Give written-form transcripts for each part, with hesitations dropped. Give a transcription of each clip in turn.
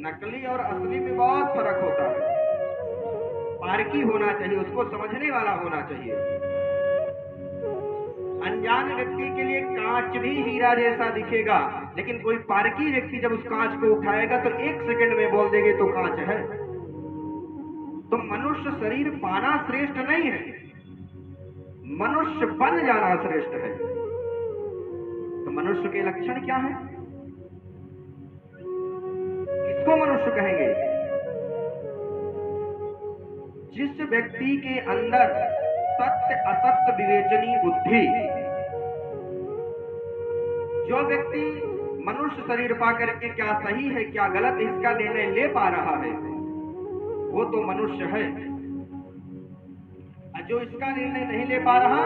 नकली और असली में बहुत फर्क होता है। पारखी होना चाहिए, उसको समझने वाला होना चाहिए। अनजान व्यक्ति के लिए कांच भी हीरा जैसा दिखेगा, लेकिन कोई पारखी व्यक्ति जब उस कांच को उठाएगा तो 1 सेकंड में बोल देंगे तो कांच है। तो मनुष्य शरीर पाना श्रेष्ठ नहीं है, मनुष्य बन जाना श्रेष्ठ है। तो मनुष्य के लक्षण क्या है? किसको मनुष्य कहेंगे? जिस व्यक्ति के अंदर सत्य असत्य विवेचनीय बुद्धि, जो व्यक्ति मनुष्य शरीर पाकर के क्या सही है क्या गलत इसका निर्णय ले पा रहा है, वो तो मनुष्य है। और जो इसका निर्णय नहीं ले पा रहा,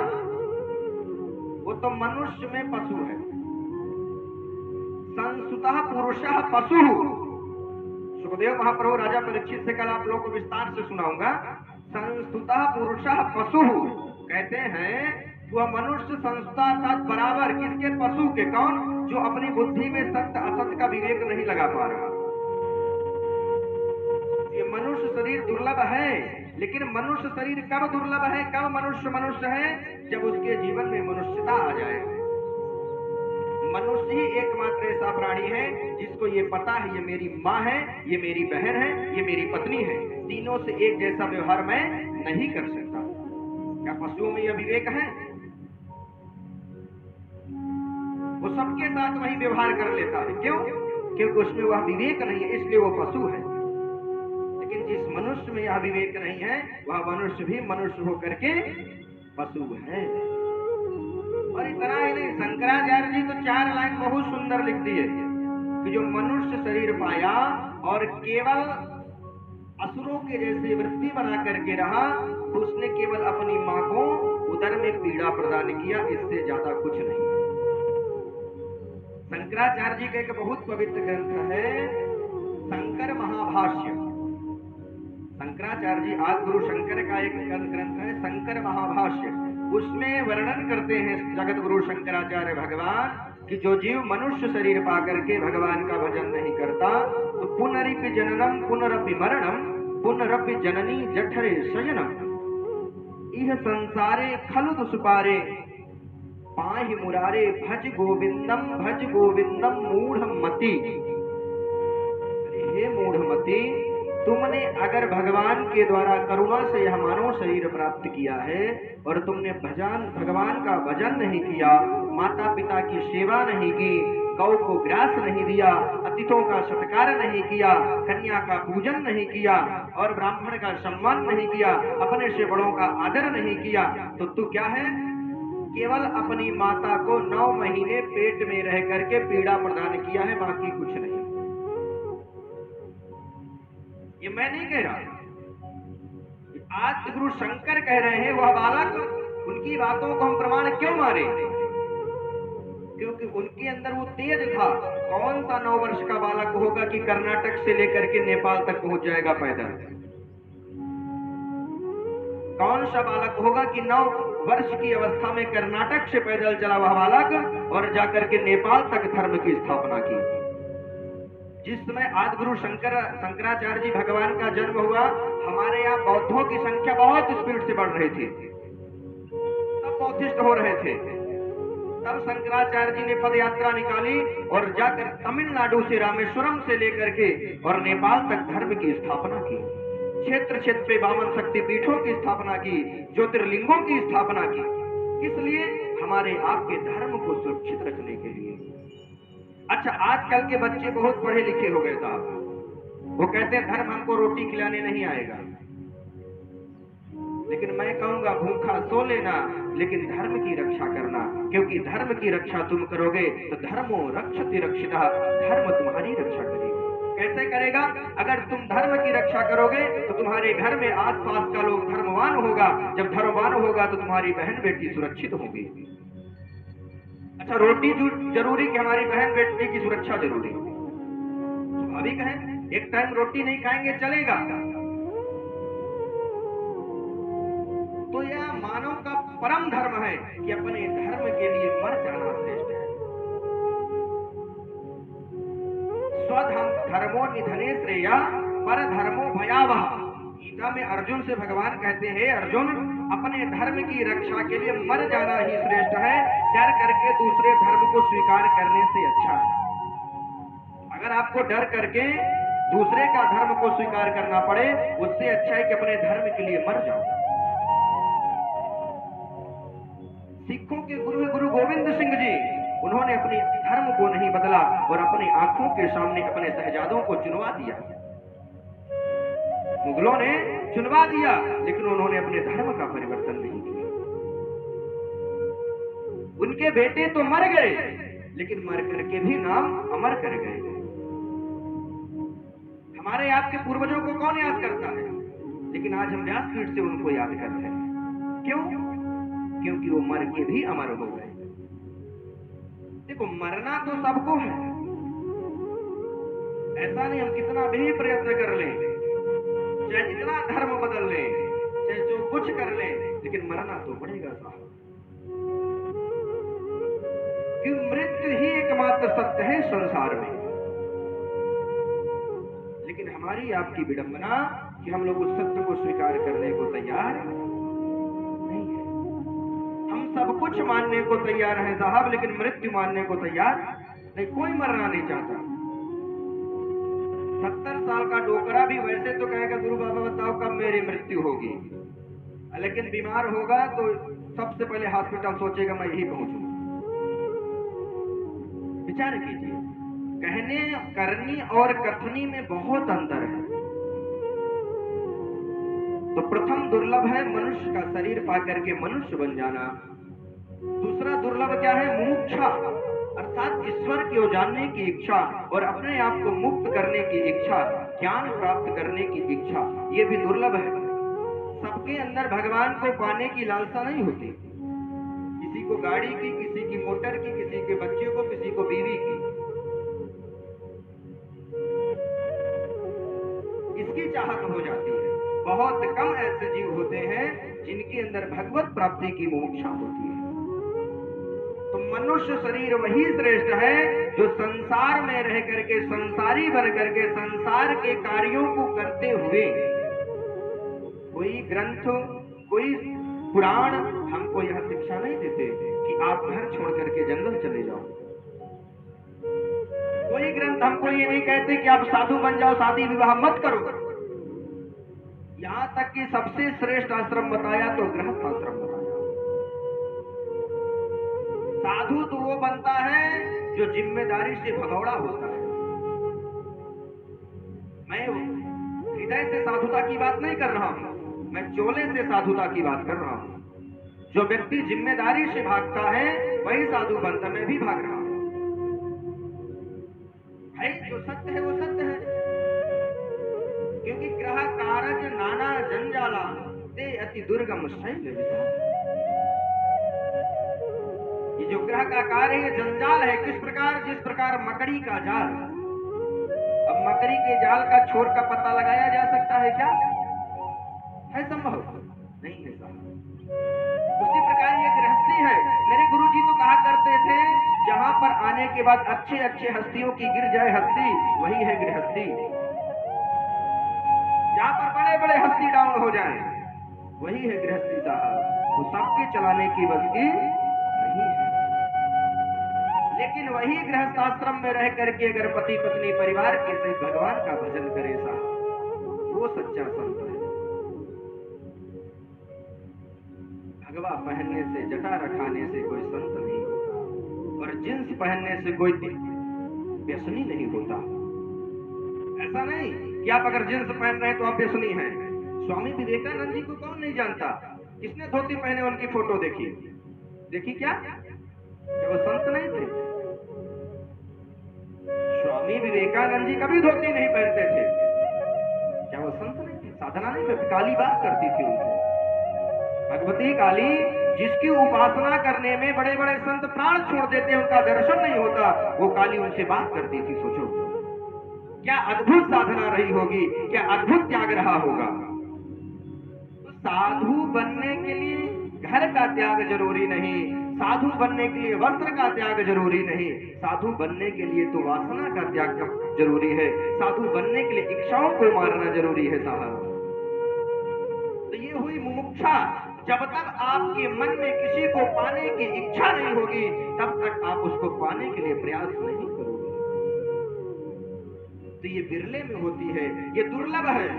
वो तो मनुष्य में पशु है। संसुतः पुरुषः पशु। सुखदेव महाप्रभु राजा परीक्षित से कल आप लोगों को विस्तार से सुनाऊंगा। संस्तुतः पुरुषः पशु, कहते हैं वह मनुष्य संस्था अर्थात बराबर किसके? पशु के। कौन? जो अपनी बुद्धि में सत्य असत्य का विवेक नहीं लगा पा रहा। ये मनुष्य शरीर दुर्लभ है, लेकिन मनुष्य शरीर कब दुर्लभ है, कब मनुष्य मनुष्य है? जब उसके जीवन में मनुष्यता आ जाए। मनुष्य ही एकमात्र ऐसा प्राणी है जिसको ये पता है ये मेरी माँ है, ये मेरी बहन है, ये मेरी पत्नी है, तीनों से एक जैसा व्यवहार मैं नहीं कर सकता। क्या पशुओं में यह विवेक है? वो सबके साथ वही व्यवहार कर लेता है। क्यों? क्योंकि उसमें वह विवेक नहीं है, इसलिए वो पशु है। लेकिन जिस मनुष्य में यह विवेक नहीं है, वह मनुष्य भी मनुष्य होकर के पशु है। और इतना ही नहीं, शंकराचार्य जी तो 4 लाइन बहुत सुंदर लिख दिए कि जो मनुष्य शरीर पाया और केवल असुरों के जैसे वृत्ति बना करके रहा, तो उसने केवल अपनी मां को उदर में पीड़ा प्रदान किया, इससे ज्यादा कुछ नहीं। शंकराचार्य जी का एक बहुत पवित्र ग्रंथ है शंकर महाभाष्य। शंकराचार्य जी आदि गुरु शंकर का एक ग्रंथ है शंकर महाभाष्य। उसमें वर्णन करते हैं जगत गुरु शंकराचार्य भगवान कि जो जीव मनुष्य शरीर पाकर के भगवान का भजन नहीं करता, तो पुनरिपि जननम पुनरपि मरणम पुनरपि जननी जठरे शयनम इह संसारे खलु दुष्पारे पाहि मुरारे भज गोविंदम मूढ़मति। हे मूढ़मति, तुमने अगर भगवान के द्वारा करुणा से यह मानव शरीर प्राप्त किया है और तुमने भगवान का भजन नहीं किया, माता पिता की सेवा नहीं की, गौ को ग्रास नहीं दिया, अतिथों का सत्कार नहीं किया, कन्या का पूजन नहीं किया और ब्राह्मण का सम्मान नहीं किया, अपने से बड़ों का आदर नहीं किया, तो तू क्या है? केवल अपनी माता को 9 महीने पेट में रह करके पीड़ा प्रदान किया है, बाकी कुछ नहीं। ये मैं नहीं कह रहा, आज गुरु शंकर कह रहे हैं। वह बालक, उनकी बातों को हम प्रमाण क्यों मारे? क्योंकि उनके अंदर वो तेज था। कौन सा 9 वर्ष का बालक होगा कि कर्नाटक से लेकर के नेपाल तक पहुंच जाएगा पैदल? कौन सा बालक होगा कि 9 वर्ष की अवस्था में कर्नाटक से पैदल चला वह बालक और जाकर के नेपाल तक धर्म की स्थापना की? जिस समय आदि गुरु शंकराचार्य जी भगवान का जन्म हुआ, हमारे यहाँ बौद्धों की संख्या बहुत स्पीड से बढ़ रही थी, सब बौद्धिस्ट हो रहे थे। तब शंकराचार्य जी ने पद यात्रा निकाली और जाकर तमिलनाडु से रामेश्वरम से लेकर के और नेपाल तक धर्म की स्थापना की। क्षेत्र क्षेत्र पे 52 शक्ति पीठों की स्थापना की, ज्योतिर्लिंगों की स्थापना की। इसलिए हमारे आपके धर्म को सुरक्षित रखने के लिए। अच्छा, आजकल के बच्चे बहुत पढ़े लिखे हो गए साहब, वो कहते हैं धर्म हमको रोटी खिलाने नहीं आएगा। लेकिन मैं कहूंगा भूखा सो लेना, लेकिन धर्म की रक्षा करना, क्योंकि धर्म की रक्षा तुम करोगे तो धर्मो रक्षति रक्षितः, धर्म तुम्हारी रक्षा करेगा। कैसे करेगा? अगर तुम धर्म की रक्षा करोगे तो तुम्हारे घर में आसपास का लोग धर्मवान होगा, जब धर्मवान होगा तो तुम्हारी बहन बेटी सुरक्षित होगी। अच्छा, रोटी जरूरी कि हमारी बहन बेटी की सुरक्षा जरूरी? स्वाभाविक है, एक टाइम रोटी नहीं खाएंगे चलेगा? तो यह मानव का परम धर्म है कि अपने धर्म के लिए मर जाना श्रेष्ठ है। स्वधर्म धर्मो निधने श्रेया पर धर्मो भयावह। गीता में अर्जुन से भगवान कहते हैं, अर्जुन अपने धर्म की रक्षा के लिए मर जाना ही श्रेष्ठ है, डर करके दूसरे धर्म को स्वीकार करने से अच्छा है। अगर आपको डर करके दूसरे का धर्म को स्वीकार करना पड़े, उससे अच्छा है कि अपने धर्म के लिए मर जाओ। सिखों के गुरु गोविंद सिंह जी, उन्होंने अपने धर्म को नहीं बदला और अपनी आंखों के सामने अपने शहजादों को चुनवा दिया। मुगलों ने चुनवा दिया, लेकिन उन्होंने अपने धर्म का परिवर्तन नहीं किया। उनके बेटे तो मर गए, लेकिन मर करके भी नाम अमर कर गए। हमारे आपके पूर्वजों को कौन याद करता है? लेकिन आज हम व्यासपीठ से उनको याद करते हैं। क्यों? क्योंकि वो मर के भी अमर हो गए। देखो, मरना तो सबको है, ऐसा नहीं हम कितना भी प्रयत्न कर लें, चाहे जितना धर्म बदल लें, चाहे जो कुछ कर लें, लेकिन मरना तो पड़ेगा साहब। कि मृत्यु ही एकमात्र सत्य है संसार में। लेकिन हमारी आपकी विडंबना कि हम लोग उस सत्य को स्वीकार करने को तैयार नहीं है। हम सब कुछ मानने को तैयार हैं साहब, लेकिन मृत्यु मानने को तैयार नहीं। कोई मरना नहीं चाहता। 70 साल का डोकरा भी वैसे तो कहेगा, गुरु बाबा बताओ कब मेरी मृत्यु होगी, लेकिन बीमार होगा तो सबसे पहले हॉस्पिटल सोचेगा मैं यही पहुंचूं। विचार कीजिए, कहने करनी और कथनी में बहुत अंतर है। तो प्रथम दुर्लभ है मनुष्य का शरीर पाकर के मनुष्य बन जाना। दूसरा दुर्लभ क्या है? मुमुक्षा, अर्थात ईश्वर को जानने की इच्छा और अपने आप को मुक्त करने की इच्छा, ज्ञान प्राप्त करने की इच्छा, ये भी दुर्लभ है। सबके अंदर भगवान को पाने की लालसा नहीं होती। किसी को गाड़ी की, किसी की मोटर की, किसी के बच्चे को, किसी को बीवी की। इसकी चाहत हो जाती है। बहुत कम ऐसे जीव होते हैं जिनके अंदर भगवत प्राप्ति की मुमुक्षा होती है। तो मनुष्य शरीर वही श्रेष्ठ है जो संसार में रह करके, संसारी बन करके, संसार के कार्यों को करते हुए, कोई ग्रंथ, कोई पुराण हमको यह शिक्षा नहीं देते कि आप घर छोड़ करके जंगल चले जाओ। कोई ग्रंथ हमको ये नहीं कहते कि आप साधु बन जाओ, शादी विवाह मत करो। यहां तक कि सबसे श्रेष्ठ आश्रम बताया तो गृहस्थ आश्रम बताया। साधु तो वो बनता है जो जिम्मेदारी से भगौड़ा होता है। मैं हृदय से साधुता की बात नहीं कर रहा हूं, मैं चोले से साधुता की बात कर रहा हूं। जो व्यक्ति जिम्मेदारी से भागता है वही साधु बनता। मैं भी भाग रहा हूं भाई, जो सत्य है वो सत्य है। क्योंकि ग्रह कारज नाना जंजाला ते अति दुर्गम शैल विधाता। ये जो ग्रह का कार्य है, ये जंजाल है। किस प्रकार? जिस प्रकार मकड़ी का जाल। अब मकड़ी के जाल का छोर का पता लगाया जा सकता है क्या? है संभव? नहीं है साहब। उसी प्रकार ये गृहस्थी है। मेरे गुरुजी तो कहा करते थे, जहां पर आने के बाद अच्छे अच्छे हस्तियों की गिर जाए हस्ती, वही है गृहस्थी। जहां पर बड़े बड़े हस्ती डाउन हो जाए, वही है गृहस्थी साहब। वो सबके चलाने की बस की नहीं है। लेकिन वही गृहस्थाश्रम में रह करके अगर पति पत्नी परिवार के सहित भगवान का भजन करे साहब, वो सच्चा संत है। भगवा पहनने से, जटा रखाने से कोई संत नहीं होता, और जींस पहनने से कोई व्यसनी नहीं होता। ऐसा नहीं कि आप अगर जींस पहन रहे हैं तो आप व्यसनी हैं। स्वामी विवेकानंद जी को कौन नहीं जानता? किसने धोती पहने उनकी फोटो देखी? देखी क्या वो संत नहीं थे? स्वामी विवेकानंद जी कभी धोती नहीं पहनते थे। क्या वो संत नहीं थे? साधना नहीं करती? काली बात करती थी उनसे। भगवती काली, जिसकी उपासना करने में बड़े बड़े संत प्राण छोड़ देते, उनका दर्शन नहीं होता, वो काली उनसे बात करती थी। सोचो क्या अद्भुत साधना रही होगी, क्या अद्भुत त्याग रहा होगा। तो साधु बनने के लिए घर का त्याग जरूरी नहीं, साधु बनने के लिए वस्त्र का त्याग जरूरी नहीं, साधु बनने के लिए तो वासना का त्याग जरूरी है, साधु बनने के लिए इच्छाओं को मारना जरूरी है साहब। तो ये हुई मुमुक्षा। जब तक आपके मन में किसी को पाने की इच्छा नहीं होगी तब तक आप उसको पाने के लिए प्रयास नहीं करोगे। तो ये बिरले में होती है, ये दुर्लभ है।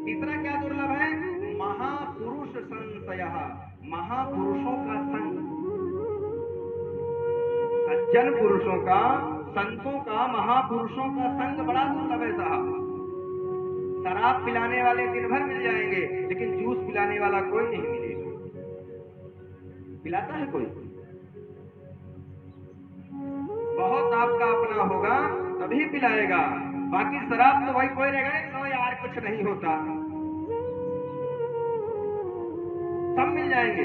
तीसरा क्या दुर्लभ है? महापुरुष संशयः, महापुरुषों का संग, सज्जन पुरुषों का, संतों का, महापुरुषों का संग बड़ा दुर्लभ है साहब। शराब पिलाने वाले दिन भर मिल जाएंगे लेकिन जूस पिलाने वाला कोई नहीं मिलेगा। पिलाता है कोई? बहुत आपका अपना होगा तभी पिलाएगा, बाकी शराब तो भाई कोई रहेगा नो यार कुछ नहीं होता, सब मिल जाएंगे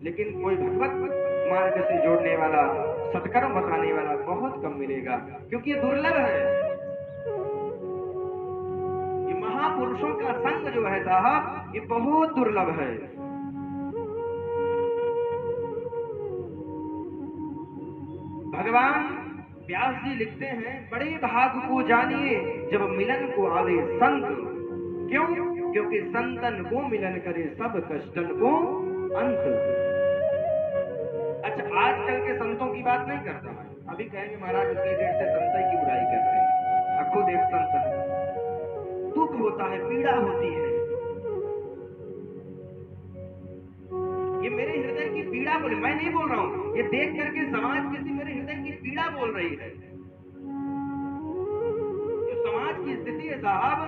लेकिन कोई भगवत मार्ग से जोड़ने वाला, सत्कर्म बताने वाला बहुत कम मिलेगा, क्योंकि ये दुर्लभ है। महापुरुषों का संग जो है साहब ये बहुत दुर्लभ है। भगवान व्यास जी लिखते हैं, बड़े भाग को जानिए जब मिलन को आवे संत। क्यों? क्योंकि संतन को मिलन करे सब कष्टन को अंत। अच्छा, आजकल के संतों की बात नहीं करता मैं, अभी कहेंगे महाराज इतनी देर से संत की बुराई कर रहे हैं। खुद एक संत है, दुख होता है, पीड़ा होती है, ये मेरे हृदय की पीड़ा बोले, मैं नहीं बोल रहा हूं, ये देख करके समाज किसी मेरे हृदय की पीड़ा बोल रही है। जो समाज की स्थिति है साहब,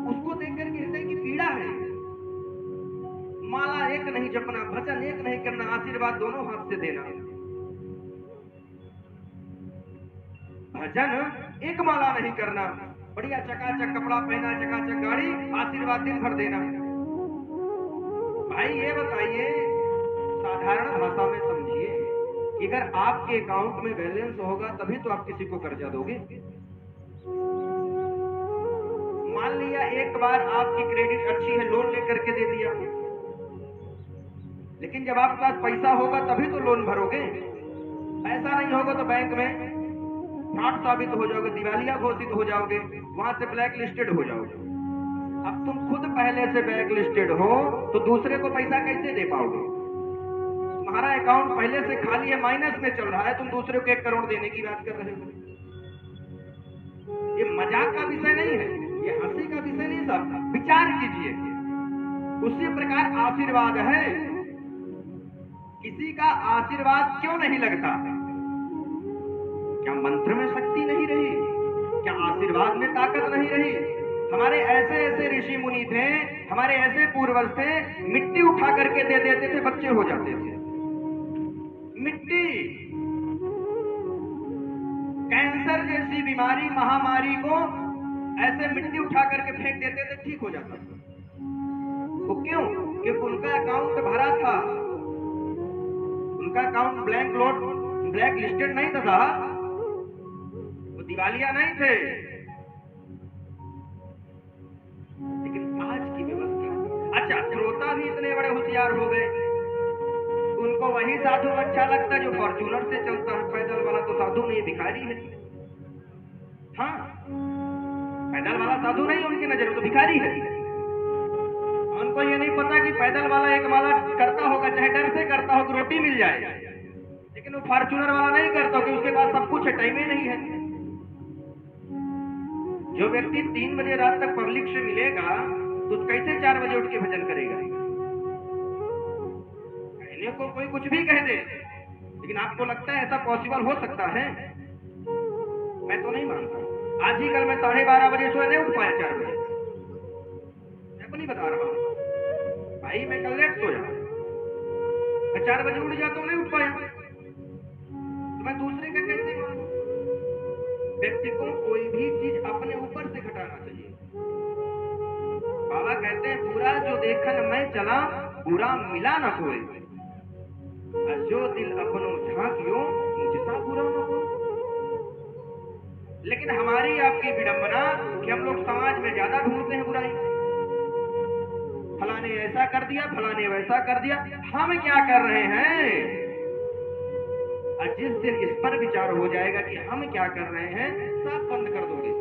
उसको देख करके हृदय की पीड़ा है। माला एक नहीं जपना, भजन एक नहीं करना, आशीर्वाद दोनों हाथ से देना। भजन एक माला नहीं करना, बढ़िया चकाचक कपड़ा पहना, चकाचक गाड़ी, आशीर्वाद दिन भर देना। भाई ये बताइए, साधारण भाषा में समझिए कि अगर आपके अकाउंट में बैलेंस होगा तभी तो आप किसी को कर्जा दोगे। मान लिया एक बार आपकी क्रेडिट अच्छी है, लोन लेकर के दे दिया, लेकिन जब आपके पास पैसा होगा तभी तो लोन भरोगे। पैसा नहीं होगा तो बैंक में फ्रॉड साबित हो जाओगे, दिवालिया घोषित हो जाओगे, वहां से ब्लैक लिस्टेड हो जाओगे। अब तुम खुद पहले से ब्लैक लिस्टेड हो तो दूसरे को पैसा कैसे दे पाओगे? तुम्हारा अकाउंट पहले से खाली है, माइनस में चल रहा है, तुम दूसरे को 1 करोड़ देने की बात कर रहे हो। ये मजाक का विषय नहीं है, ये हंसी का विषय नहीं साहब, विचार कीजिए। उसी प्रकार आशीर्वाद है, किसी का आशीर्वाद क्यों नहीं लगता? क्या मंत्र में शक्ति नहीं रही? क्या आशीर्वाद में ताकत नहीं रही? हमारे ऐसे ऐसे ऋषि मुनि थे, हमारे ऐसे पूर्वज थे, मिट्टी उठा करके दे देते थे, बच्चे हो जाते थे। मिट्टी, कैंसर जैसी बीमारी, महामारी को ऐसे मिट्टी उठा करके फेंक देते थे, ठीक हो जाता था। वो क्यों? क्योंकि उनका अकाउंट भरा था, उनका अकाउंट ब्लैक लिस्टेड नहीं था, वो दिवालिया नहीं थे। लेकिन आज की व्यवस्था, अच्छा श्रोता भी इतने बड़े होशियार हो गए, उनको वही साधु अच्छा लगता है जो फॉर्च्यूनर से चलता है। पैदल वाला तो साधु नहीं, भिखारी है। हाँ, पैदल वाला साधु नहीं, उनकी नजर में तो भिखारी है। उनको ये नहीं पता कि पैदल वाला एक माला करता होगा, चाहे डर से करता हो कि रोटी मिल जाए, लेकिन वो फॉर्च्यूनर वाला नहीं करता कि उसके पास सब कुछ है, टाइम ही नहीं है। जो व्यक्ति 3 बजे रात तक पब्लिक से मिलेगा तो कैसे 4 बजे उठ के भजन करेगा? कहने को कोई कुछ भी कह दे, लेकिन आपको लगता है ऐसा पॉसिबल हो सकता है? मैं तो नहीं मानता। आज ही कल मैं 12:30 बजे सोए, नहीं उठ पाया 4 बजे। मैं को नहीं बता रहा हूं भाई, मैं कल लेट सोया, मैं 4 बजे उठ जाता हूं, नहीं उठ पाया, तो मैं दूसरे का कैसे मानूं? व्यक्ति को कोई भी चीज अपने ऊपर से घटाना चाहिए। बाबा कहते हैं, बुरा जो देखन मैं चला, बुरा मिला न कोई, जो दिल अपनों झांकियो, मुझसा बुरा न हो। लेकिन हमारी आपकी विडंबना कि हम लोग समाज में ज्यादा ढूंढते हैं बुराई, फलाने ऐसा कर दिया, फलाने वैसा कर दिया, हम क्या कर रहे हैं? और जिस दिन इस पर विचार हो जाएगा कि हम क्या कर रहे हैं, सब बंद कर दोगे,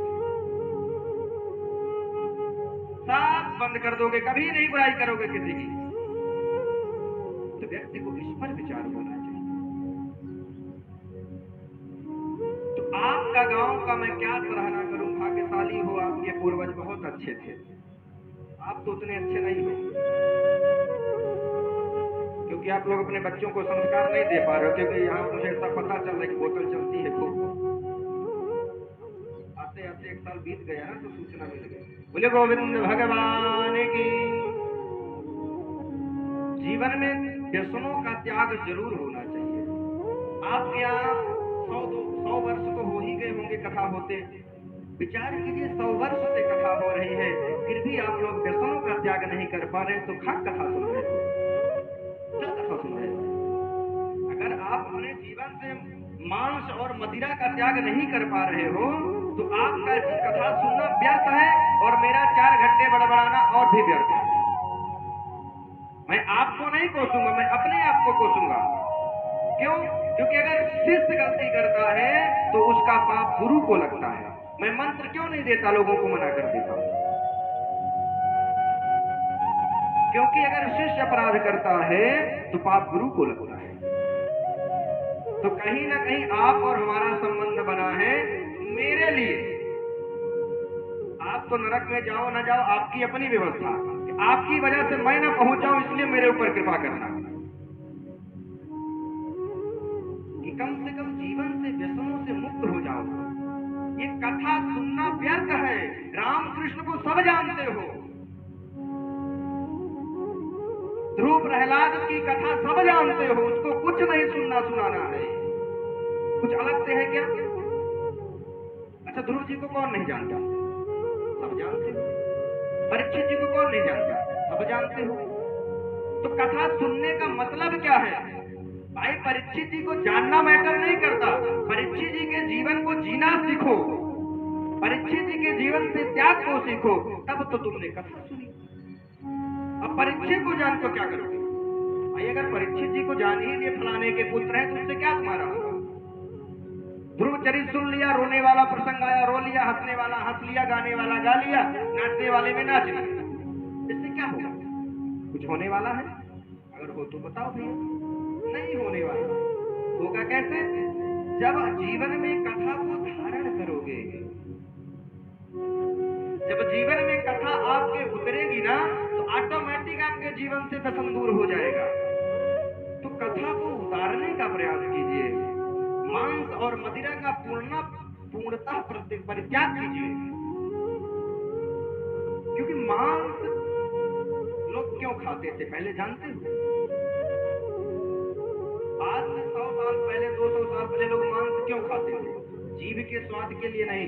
सब बंद कर दोगे, कभी नहीं बुराई करोगे किसी की। तो व्यक्ति को इस पर विचार होना चाहिए। तो आपका गांव का मैं क्या सराहना करूं, भाग्यशाली हो, आपके पूर्वज बहुत अच्छे थे। आप तो उतने अच्छे नहीं हो, क्योंकि आप लोग अपने बच्चों को संस्कार नहीं दे पा रहे हो। क्योंकि यहाँ मुझे ऐसा पता चल रहा है कि बोतल चलती है खूब। आते आते 1 साल बीत गया ना, तो सूचना मिल गई। बोले गोविंद भगवान की। जीवन में व्यसनों का त्याग जरूर होना चाहिए। आपके यहाँ 100 वर्ष तो हो ही गए होंगे कथा होते। विचार कीजिए, 100 वर्ष से कथा हो रही है, फिर भी आप लोग व्यसनों का त्याग नहीं कर पा रहे, तो खाक कथा सुन रहे हो, क्या कथा सुन रहे हो? अगर आप अपने जीवन से मांस और मदिरा का त्याग नहीं कर पा रहे हो, तो आपका कथा सुनना व्यर्थ है, और मेरा 4 घंटे बड़बड़ाना और भी व्यर्थ है। मैं आपको नहीं कोसूंगा, मैं अपने आप को कोसूंगा। क्यों? क्योंकि अगर शिष्य गलती करता है तो उसका पाप गुरु को लगता है। मैं मंत्र क्यों नहीं देता, लोगों को मना कर देता हूं? क्योंकि अगर शिष्य अपराध करता है तो पाप गुरु को लगता है। तो कहीं ना कहीं आप और हमारा संबंध बना है मेरे लिए। आप तो नरक में जाओ ना जाओ, आपकी अपनी व्यवस्था। आपकी वजह से मैं ना पहुंच जाऊं, इसलिए मेरे ऊपर कृपा करना कि कम से कम जीवन से व्यसनों से मुक्त हो जाओ। ये कथा सुनना व्यर्थ है। रामकृष्ण को सब जानते हो, ध्रुव प्रहलाद की कथा सब जानते हो, उसको कुछ नहीं सुनना सुनाना है। कुछ अलग से है क्या? अच्छा, ध्रुव जी को कौन नहीं जानता? सब जानते हो। परीक्षित जी को कौन नहीं जानता? सब जानते हो। तो कथा सुनने का मतलब क्या है भाई? परीक्षित जी को जानना मैटर नहीं करता, परीक्षित जी के जीवन को जीना सीखो, परीक्षित जी के जीवन से त्याग को सीखो, तब तो तुमने कथा सुनी। अब परीक्षित को जान तो क्या करोगे भाई? अगर परीक्षित जी को जान ही लिए फलाने के पुत्र हैं, तो उससे क्या तुम्हारा होगा? ध्रुव चरित्र सुन लिया, रोने वाला प्रसंग आया रो लिया, हंसने वाला हंस लिया, गाने वाला गा लिया, नाचने वाले में नाच लिया, इससे क्या होगा? कुछ होने वाला है? अगर हो तो बताओ भैया। नहीं होने वाला। होगा कैसे? जब जीवन में कथा को धारण करोगे, जब जीवन में कथा आपके उतरेगी ना, तो ऑटोमेटिक आपके जीवन से व्यसन दूर हो जाएगा। तो कथा को उतारने का प्रयास कीजिए। मांस और मदिरा का पूर्णतः परित्याग कीजिए। क्योंकि मांस लोग क्यों खाते थे पहले जानते हो? आज से 100 साल पहले, 200 साल पहले लोग मांस क्यों खाते थे? जीभ के स्वाद के लिए नहीं,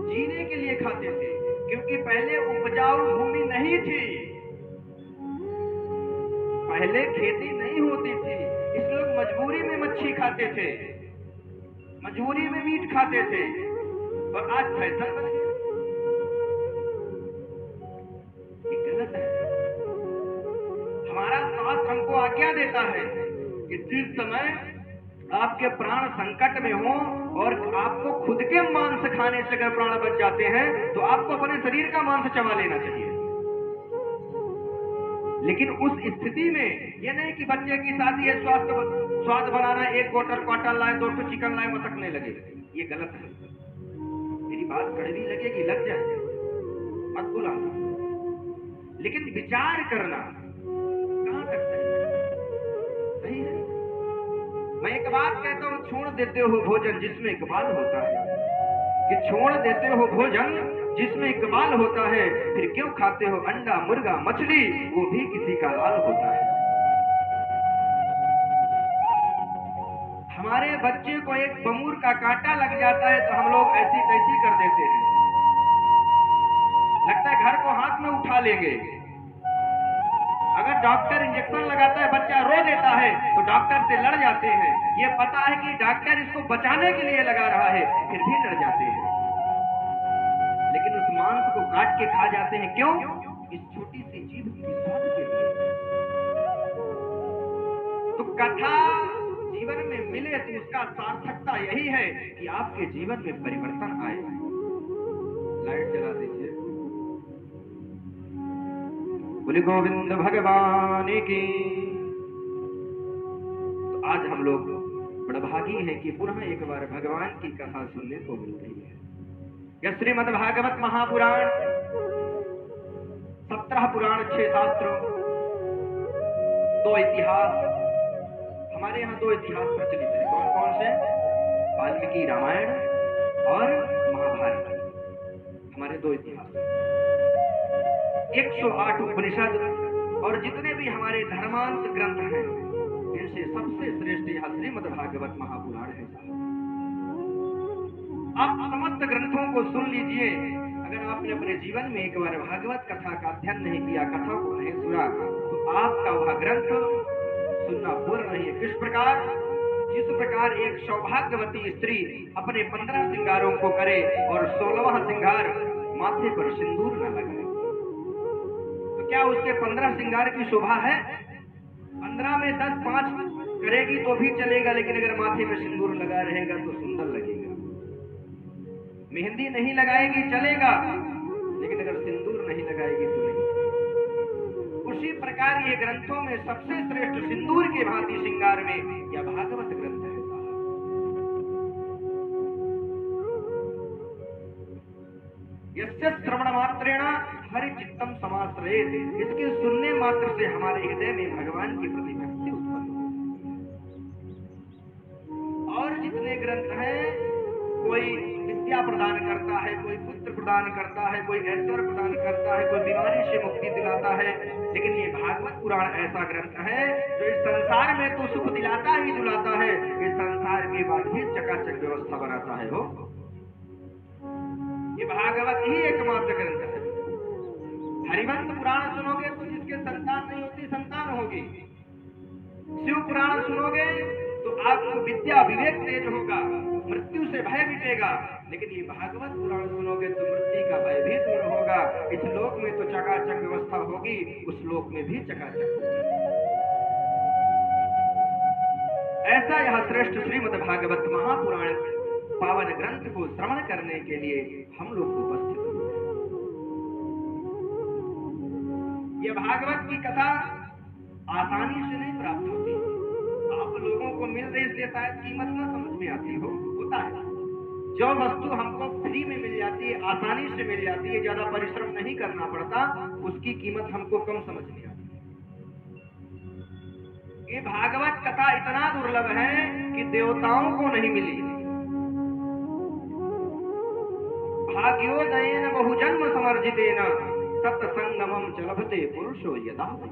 जीने के लिए खाते थे। क्योंकि पहले उपजाऊ भूमि नहीं थी, पहले खेती नहीं होती थी, इसलिए लोग मजबूरी में मच्छी खाते थे, मजबूरी में मीट खाते थे। और आज फैशन बन गया। ये गलत है। हमारा शास्त्र हमको आज्ञा देता है कि जिस समय आपके प्राण संकट में हो और आपको खुद के मांस खाने से अगर प्राण बच जाते हैं, तो आपको अपने शरीर का मांस चबा लेना चाहिए। लेकिन उस स्थिति में यह नहीं कि बच्चे की शादी है, स्वाद बनाना, 1 बोतल क्वार्टर लाए, 2 टू चिकन लाए, मटकने लगे। ये गलत है। मेरी बात कड़वी लगेगी, लग जाए, मत बुलाना, लेकिन विचार करना कहां तक सही है। मैं एक बात कहता हूं, छोड़ देते हो भोजन जिसमें इकबाल होता है, कि छोड़ देते हो भोजन जिसमें इकबाल होता है, फिर क्यों खाते हो अंडा, मुर्गा, मछली, वो भी किसी का लाल होता है। हमारे बच्चे को एक बमूर का कांटा लग जाता है तो हम लोग ऐसी तैसी कर देते हैं, लगता है घर को हाथ में उठा लेंगे। अगर डॉक्टर इंजेक्शन लगाता है, बच्चा रो देता है, तो डॉक्टर से लड़ जाते हैं। ये पता है कि डॉक्टर इसको बचाने के लिए लगा रहा है, फिर भी लड़ जाते हैं। लेकिन उस मांस को काट के खा जाते हैं। क्यों? इस छोटी सी जीव की स्वाद के लिए। तो कथा जीवन में मिले तो उसका सार्थकता यही है कि आपके जीवन में परिवर्तन आए। लाइट जला दीजिए। बोले गोविंद भगवान की। तो आज हम लोग बड़भागी हैं कि पुनः एक बार भगवान की कथा सुनने को मिल रही है। यह श्रीमद् भागवत महापुराण 17 पुराण 6 शास्त्रों 2 इतिहास। हमारे यहाँ 2 इतिहास प्रचलित है। कौन कौन से? वाल्मीकि रामायण और महाभारत। हमारे 2 इतिहास, 108 उपनिषद और जितने भी हमारे धर्मांत ग्रंथ हैं, इनसे सबसे श्रेष्ठ यह श्रीमद् भागवत महापुराण है। आप समस्त ग्रंथों को सुन लीजिए। अगर आपने अपने जीवन में एक बार भागवत कथा का अध्ययन नहीं किया, कथा को नहीं सुना, तो आपका वह ग्रंथ सुनना पूर्ण नहीं है। किस प्रकार? जिस प्रकार एक सौभाग्यवती स्त्री अपने 15 श्रृंगारों को करे और 16वां श्रृंगार माथे पर सिंदूर न लगाए, तो क्या उसके 15 श्रृंगार की शोभा है? 15 में 10 5 करेगी तो भी चलेगा, लेकिन अगर माथे में सिंदूर लगा रहेगा तो सुंदर लगेगा। मेहंदी नहीं लगाएगी चलेगा, लेकिन अगर सिंदूर नहीं लगाएगी तो नहीं। उसी प्रकार ये ग्रंथों में सबसे श्रेष्ठ सिंदूर के भांति श्रृंगार में यह भागवत ग्रंथ है। यस्य श्रवण मात्रेण हरि चित्तम समाश्रयेत्। इसके सुनने मात्र से हमारे हृदय में भगवान की प्रति भक्ति उत्पन्न होती है। और जितने ग्रंथ हैं, कोई विद्या प्रदान करता है, कोई पुत्र प्रदान करता है, कोई ऐश्वर्य प्रदान करता है, कोई बीमारी से मुक्ति दिलाता है, लेकिन ये भागवत पुराण ऐसा ग्रंथ है जो इस संसार में तो सुख दिलाता ही दिलाता है, इस संसार के बाद भी चकाचक व्यवस्था बनाता है। हो, ये भागवत ही एकमात्र ग्रंथ है। हरिवंश पुराण सुनोगे तो जिसके संतान नहीं होती संतान होगी। शिव पुराण सुनोगे तो आपको विद्या विवेक तेज होगा, मृत्यु से भय मिटेगा। लेकिन ये भागवत पुराण सुनोगे तो मृत्यु का भय भी दूर होगा। इस लोक में तो चकाचक व्यवस्था होगी, उस लोक में भी चकाचक होगी। ऐसा यह श्रेष्ठ श्रीमद् भागवत महापुराण पावन ग्रंथ को श्रवण करने के लिए हम लोग उपस्थित हुए। यह भागवत की कथा आसानी से नहीं प्राप्त होती। आप लोगों को मिल रही इसलिए शायद कीमत न समझ में आती हो। होता है, जो वस्तु हमको फ्री में मिल जाती है, आसानी से मिल जाती है, ज्यादा परिश्रम नहीं करना पड़ता, उसकी कीमत हमको कम समझ में आती है। ये भागवत कथा इतना दुर्लभ है कि देवताओं को नहीं मिली। भाग्योदयेन बहुजन्म समर्जितेन सत्संगमं च लभते पुरुषो यदा वै।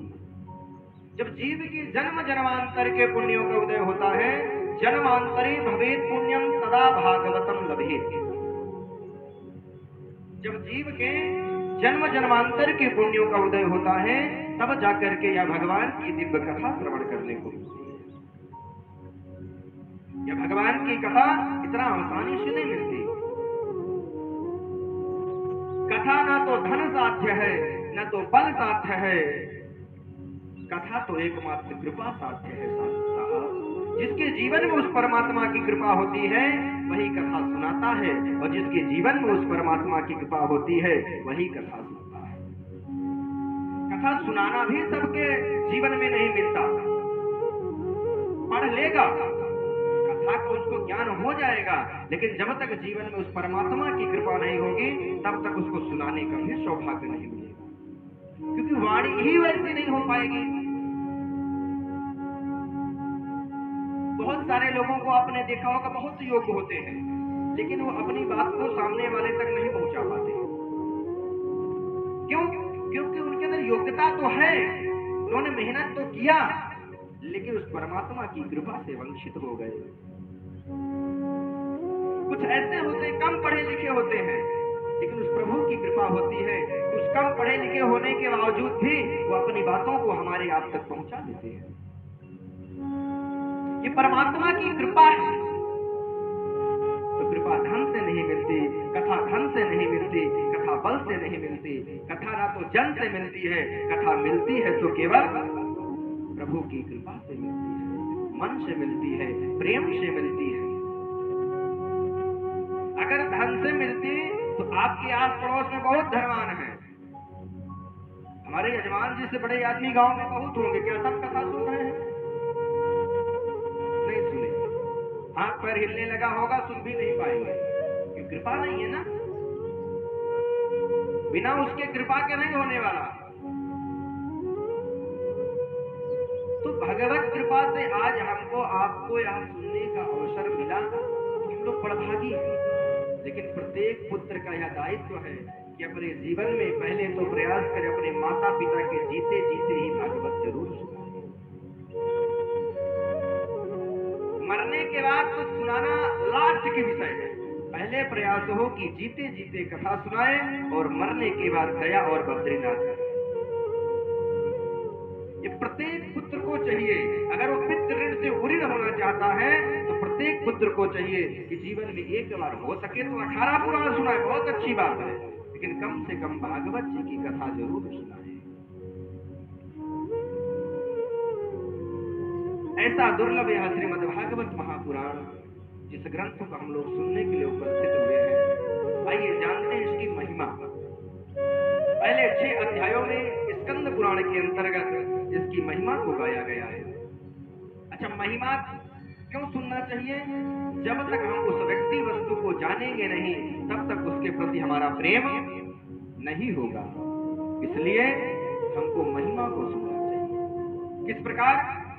जब जीव की जन्म जन्मांतर के पुण्यों का उदय होता है, जन्मांतरे भवेत पुण्यम तदा भागवतम लभेत। जब जीव के जन्म जन्मांतर के पुण्यों का उदय होता है, तब जाकर के यह भगवान की दिव्य कथा श्रवण करने को मिलती है। यह भगवान की कथा इतना आसानी से नहीं मिलती। कथा ना तो धन साध्य है, न तो बल साध्य है। कथा तो एकमात्र कृपा साध्य है। साहब, जिसके जीवन में उस परमात्मा की कृपा होती है वही कथा सुनाता है, और जिसके जीवन में उस परमात्मा की कृपा होती है वही कथा सुनता है। कथा सुनाना भी सबके जीवन में नहीं मिलता। पढ़ लेगा कथा को, उसको ज्ञान हो जाएगा, लेकिन जब तक जीवन में उस परमात्मा की कृपा नहीं होगी तब तक उसको सुनाने का भी सौभाग्य नहीं मिलेगा, क्योंकि वाणी ही वैसी नहीं हो पाएगी। बहुत सारे लोगों को आपने देखा होगा, बहुत योग्य होते हैं, लेकिन वो अपनी बात को सामने वाले तक नहीं पहुंचा पाते। क्यों? क्योंकि उनके अंदर योग्यता तो है, उन्होंने मेहनत तो किया, लेकिन उस परमात्मा की कृपा से वंचित हो गए। कुछ ऐसे होते, कम पढ़े लिखे होते हैं, लेकिन उस प्रभु की कृपा होती है, उस कम पढ़े लिखे होने के बावजूद भी वो अपनी बातों को हमारे आप तक पहुंचा देते हैं। ये परमात्मा की कृपा है। तो कृपा धन से नहीं मिलती, कथा धन से नहीं मिलती, कथा कथा बल से नहीं मिलती, कथा ना तो जन से मिलती है, कथा मिलती है तो केवल प्रभु की कृपा से मिलती है, मन से मिलती है, प्रेम से मिलती है। अगर धन से मिलती तो आपके आस पड़ोस में बहुत धनवान है। हमारे यजमान जी से बड़े आदमी गांव में बहुत होंगे, क्या सब कथा सुन रहे हैं? नहीं सुने, हाथ पैर हिलने लगा होगा, सुन भी नहीं पाएंगे, क्योंकि कृपा नहीं है ना, बिना उसके कृपा के नहीं होने वाला। तो भगवत कृपा से आज हमको आपको यहाँ सुनने का अवसर मिला, हम लोग बड़भागी हैं। लेकिन प्रत्येक पुत्र का यह दायित्व है कि अपने जीवन में पहले तो प्रयास करे अपने माता पिता के जीते जीते ही भागवत जरूर सुनाए। मरने के बाद तो सुनाना लास्ट की विषय है, पहले प्रयास हो कि जीते जीते कथा सुनाए और मरने के बाद गया और बद्रीनाथ करें। ये प्रत्येक पुत्र को चाहिए। अगर वो पितृ ऋण से उऋण होना चाहता है तो प्रत्येक पुत्र को चाहिए कि जीवन में एक बार हो सके तो 18 पुराण सुनाए, बहुत अच्छी बात है, लेकिन कम से कम भागवत जी की कथा जरूर सुनाए। ऐसा दुर्लभ यह श्रीमद् भागवत महापुराण, जिस ग्रंथ को हम लोग सुनने के लिए उपस्थित हुए हैं। आइए जानते हैं इसकी महिमा। पहले 6 अध्यायों में स्कंद पुराण के अंतर्गत इसकी महिमा को गाया गया है। अच्छा, महिमा क्यों सुनना चाहिए? जब तक हम उस व्यक्ति वस्तु को जानेंगे नहीं तब तक उसके प्रति हमारा प्रेम नहीं होगा, इसलिए हमको महिमा को सुनना चाहिए। किस प्रकार?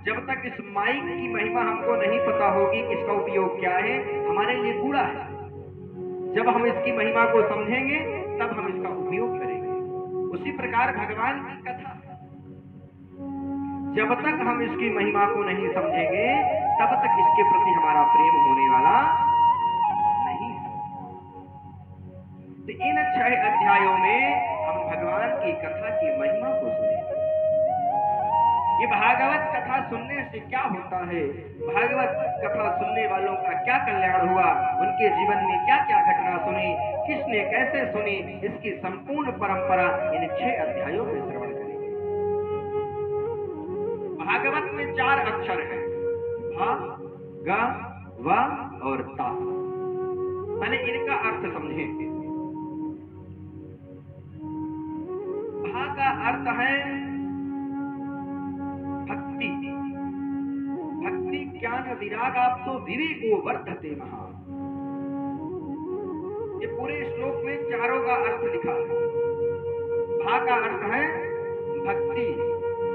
जब तक इस माइक की महिमा हमको नहीं पता होगी, इसका उपयोग क्या है, हमारे लिए कूड़ा है। जब हम इसकी महिमा को समझेंगे तब हम इसका उपयोग करेंगे। उसी प्रकार भगवान की कथा, जब तक हम इसकी महिमा को नहीं समझेंगे तब तक इसके प्रति हमारा प्रेम होने वाला नहीं है। तो इन 6 अध्यायों में हम भगवान की कथा की महिमा को सुनेंगे। ये भागवत कथा सुनने से क्या होता है, भागवत कथा सुनने वालों का क्या कल्याण हुआ, उनके जीवन में क्या क्या घटना सुनी, किसने कैसे सुनी, इसकी संपूर्ण परंपरा इन 6 अध्यायों में श्रवण करेंगे। भागवत में 4 अक्षर हैं, भा, ग, व और ता। पहले इनका अर्थ समझें। भा का अर्थ है भक्ति। भक्ति ज्ञान विराग आप तो विवेको वर्धते महा। ये पूरे श्लोक में चारों का अर्थ लिखा है। भा का अर्थ है भक्ति,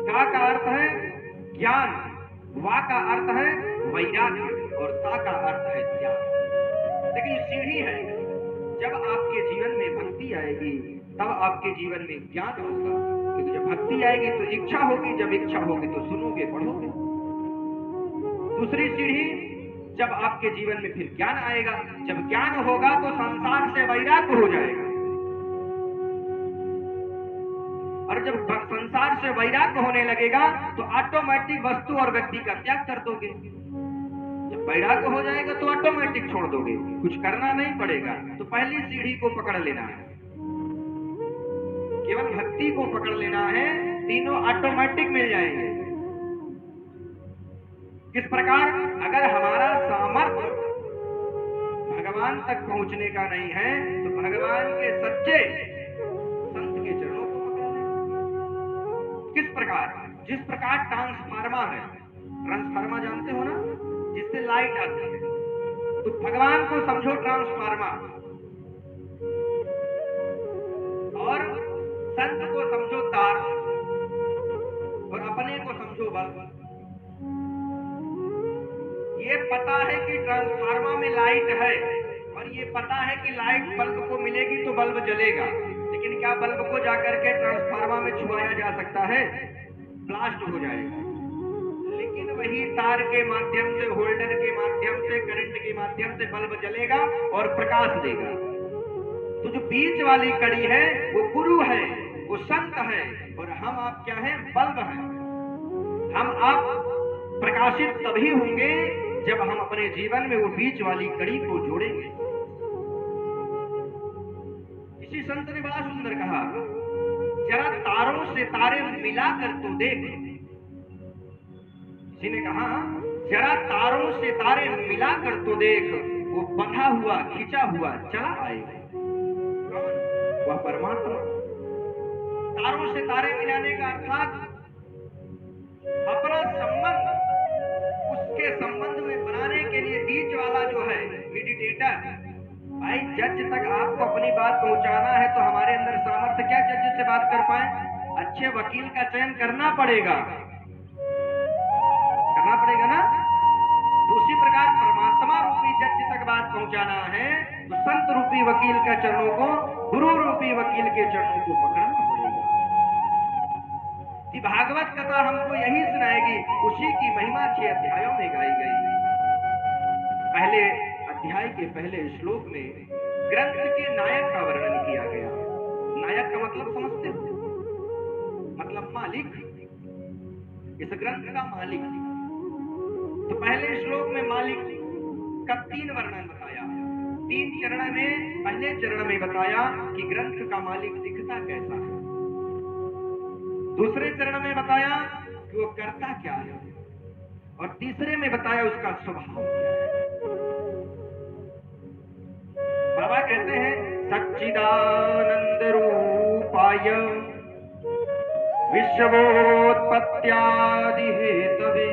का अर्थ है ज्ञान, वा का अर्थ है वैराग्य और ता का अर्थ है त्याग। लेकिन सीढ़ी है, जब आपके जीवन में भक्ति आएगी तब आपके जीवन में ज्ञान होगा, क्योंकि जब भक्ति आएगी तो इच्छा होगी, जब इच्छा होगी तो सुनोगे पढ़ोगे। दूसरी सीढ़ी, जब आपके जीवन में फिर ज्ञान आएगा, जब ज्ञान होगा तो संसार से वैराग्य हो जाएगा, और जब संसार से वैराग्य होने लगेगा तो ऑटोमेटिक वस्तु और व्यक्ति का त्याग कर दोगे। जब वैराग्य हो जाएगा तो ऑटोमेटिक छोड़ दोगे, कुछ करना नहीं पड़ेगा। तो पहली सीढ़ी को पकड़ लेना है, केवल भक्ति को पकड़ लेना है, तीनों ऑटोमेटिक मिल जाएंगे। किस प्रकार? अगर हमारा सामर्थ्य भगवान तक पहुंचने का नहीं है तो भगवान के सच्चे संत के चरणों को पकड़ लें। किस प्रकार? जिस प्रकार ट्रांसफार्मर है, ट्रांसफार्मर जानते हो ना, जिससे लाइट आती है, तो भगवान को समझो ट्रांसफार्मर और संत को समझो तार और अपने को समझो बल्ब। ये पता है कि ट्रांसफार्मर में लाइट है और ये पता है कि लाइट बल्ब को मिलेगी तो बल्ब जलेगा, लेकिन क्या बल्ब को जाकर के ट्रांसफार्मर में छुआया जा सकता है? ब्लास्ट हो जाएगा। लेकिन वही तार के माध्यम से, होल्डर के माध्यम से, करंट के माध्यम से बल्ब जलेगा और प्रकाश देगा। तो जो बीच वाली कड़ी है वो गुरु है, वो संत है, और हम आप क्या हैं? बल्ब हैं। हम आप प्रकाशित तभी होंगे जब हम अपने जीवन में वो बीच वाली कड़ी को जोड़ेंगे। किसी संत ने बड़ा सुंदर कहा, जरा तारों से तारे मिलाकर तो देख। किसी ने कहा, जरा तारों से तारे मिलाकर तो देख, वो बंधा हुआ खिंचा हुआ चला आएगा। वह परमात्मा। तारों से तारे मिलाने का अर्थात अपना संबंध उसके संबंध में बनाने के लिए बीच वाला जो है मेडिटेटर। भाई जज तक आपको अपनी बात पहुंचाना है तो हमारे अंदर सामर्थ्य क्या जज से बात कर पाए? अच्छे वकील का चयन करना पड़ेगा ना। तो उसी प्रकार परमात्मा रूपी जज तक बात पहुंचाना है तो संत रूपी वकील के चरणों को, गुरु रूपी वकील के चरणों को पकड़ना पड़ेगा। ये भागवत कथा हमको यही सुनाएगी, उसी की महिमा 6 अध्यायों में गाई गई। पहले अध्याय के पहले श्लोक में ग्रंथ के नायक का वर्णन किया गया। नायक का मतलब समझते हो? मतलब मालिक, इस ग्रंथ का मालिक। तो पहले श्लोक में मालिक का 3 वर्णन बताया। 3 चरण में, पहले चरण में बताया कि ग्रंथ का मालिक दिखता कैसा है। दूसरे चरण में बताया कि वो करता क्या है, और तीसरे में बताया उसका स्वभाव क्या है। बाबा कहते हैं, सच्चिदानंद रूपाय विश्वोत्पत्त्यादि हेतवे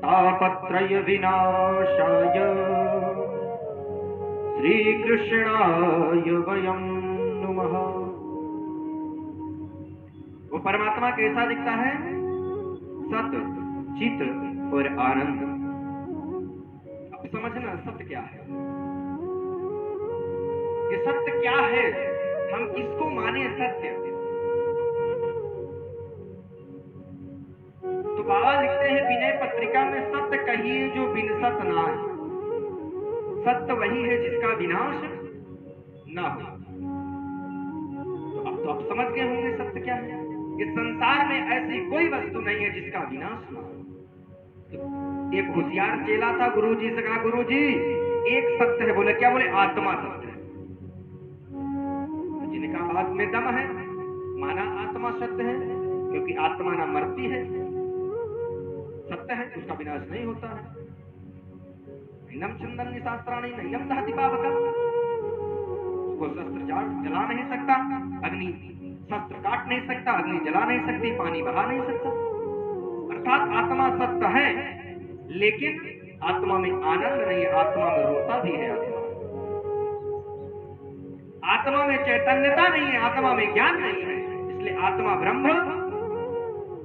तापत्रय विनाशाय श्री कृष्णाय वयं नुमः। वो परमात्मा कैसा दिखता है? सत, चित और आनंद। अब समझना सत्य क्या है। ये सत्य क्या है, हम किसको माने सत्य? तो बाबा लिखते हैं विनय पत्रिका में, सत्य कहिए जो बिन सत नाश। सत्य वही है जिसका विनाश ना हो। तो अब समझ गए होंगे सत्य क्या है। इस संसार में ऐसी कोई वस्तु नहीं है जिसका विनाश ना हो। तो एक होशियार चेला था, गुरुजी से कहा, गुरुजी एक सत्य है। बोले क्या? बोले आत्मा सत्य है। जी ने कहा बात में दम है। माना आत्मा सत्य है, क्योंकि आत्मा ना मरती है, सत्य है, उसका विनाश नहीं होता है। नैनम चंदन शास्त्राणी नैनम दहति पावकम्। उसको शस्त्र जला नहीं सकता, अग्नि शस्त्र काट नहीं सकता, अग्नि जला नहीं सकती, पानी बहा नहीं सकता। अर्थात आत्मा सत्य है, लेकिन आत्मा में आनंद नहीं है, आत्मा में रोता भी है। आत्मा में चैतन्यता नहीं है, आत्मा में ज्ञान नहीं है, इसलिए आत्मा ब्रह्म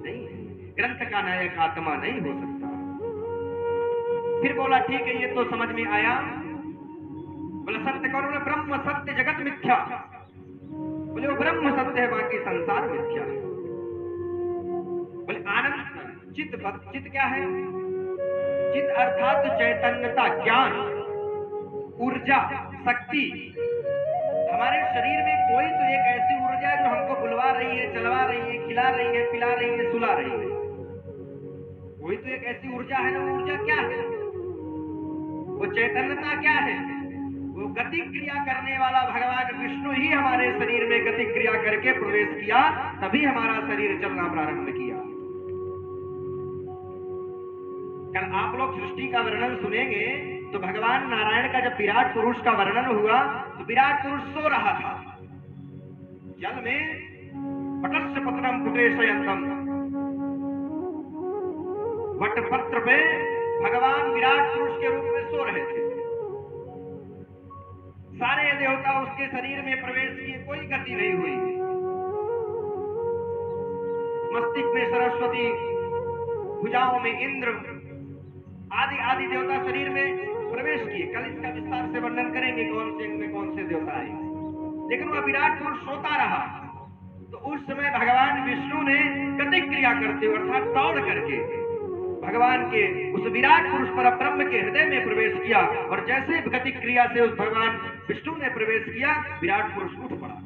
नहीं है। ग्रंथ का नायक आत्मा नहीं हो सकता। फिर बोला ठीक है, ये तो समझ में आया। बोला सत्य कौन? बोले ब्रह्म सत्य जगत मिथ्या। बोले वो ब्रह्म सत्य है, बाकी संसार मिथ्या है। बोले आनंद चित्त, चित्त क्या है? चित्त अर्थात चैतन्यता, ज्ञान, ऊर्जा, शक्ति। हमारे शरीर में कोई तो एक ऐसी ऊर्जा है जो हमको बुलवा रही है, चलवा रही है, खिला रही है, पिला रही है, सुला रही है। कोई तो एक ऐसी ऊर्जा है ना। वो ऊर्जा क्या है? वो चैतन्यता क्या है? वो गति क्रिया करने वाला भगवान विष्णु ही हमारे शरीर में गति क्रिया करके प्रवेश किया, तभी हमारा शरीर चलना प्रारंभ किया। कल आप लोग सृष्टि का वर्णन सुनेंगे तो भगवान नारायण का जब विराट पुरुष का वर्णन हुआ तो विराट पुरुष सो रहा था जल में। पटस्य पत्रम कुटेशयन्तम, वटपत्र पे भगवान विराट पुरुष के रूप में सो रहे थे। सारे देवता उसके शरीर में प्रवेश किए, कोई गति नहीं हुई। मस्तिष्क में सरस्वती, भुजाओं में इंद्र, आदि आदि देवता शरीर में प्रवेश किए। कल इसका विस्तार से वर्णन करेंगे कौन से में कौन से देवता आए। लेकिन वह विराट पुरुष सोता रहा। तो उस समय भगवान विष्णु ने गति क्रिया करते हुए अर्थात दौड़ करके भगवान के उस विराट पुरुष पर ब्रह्म के हृदय में प्रवेश किया। और जैसे गति क्रिया से उस भगवान विष्णु ने प्रवेश किया, विराट पुरुष उठ पड़ा।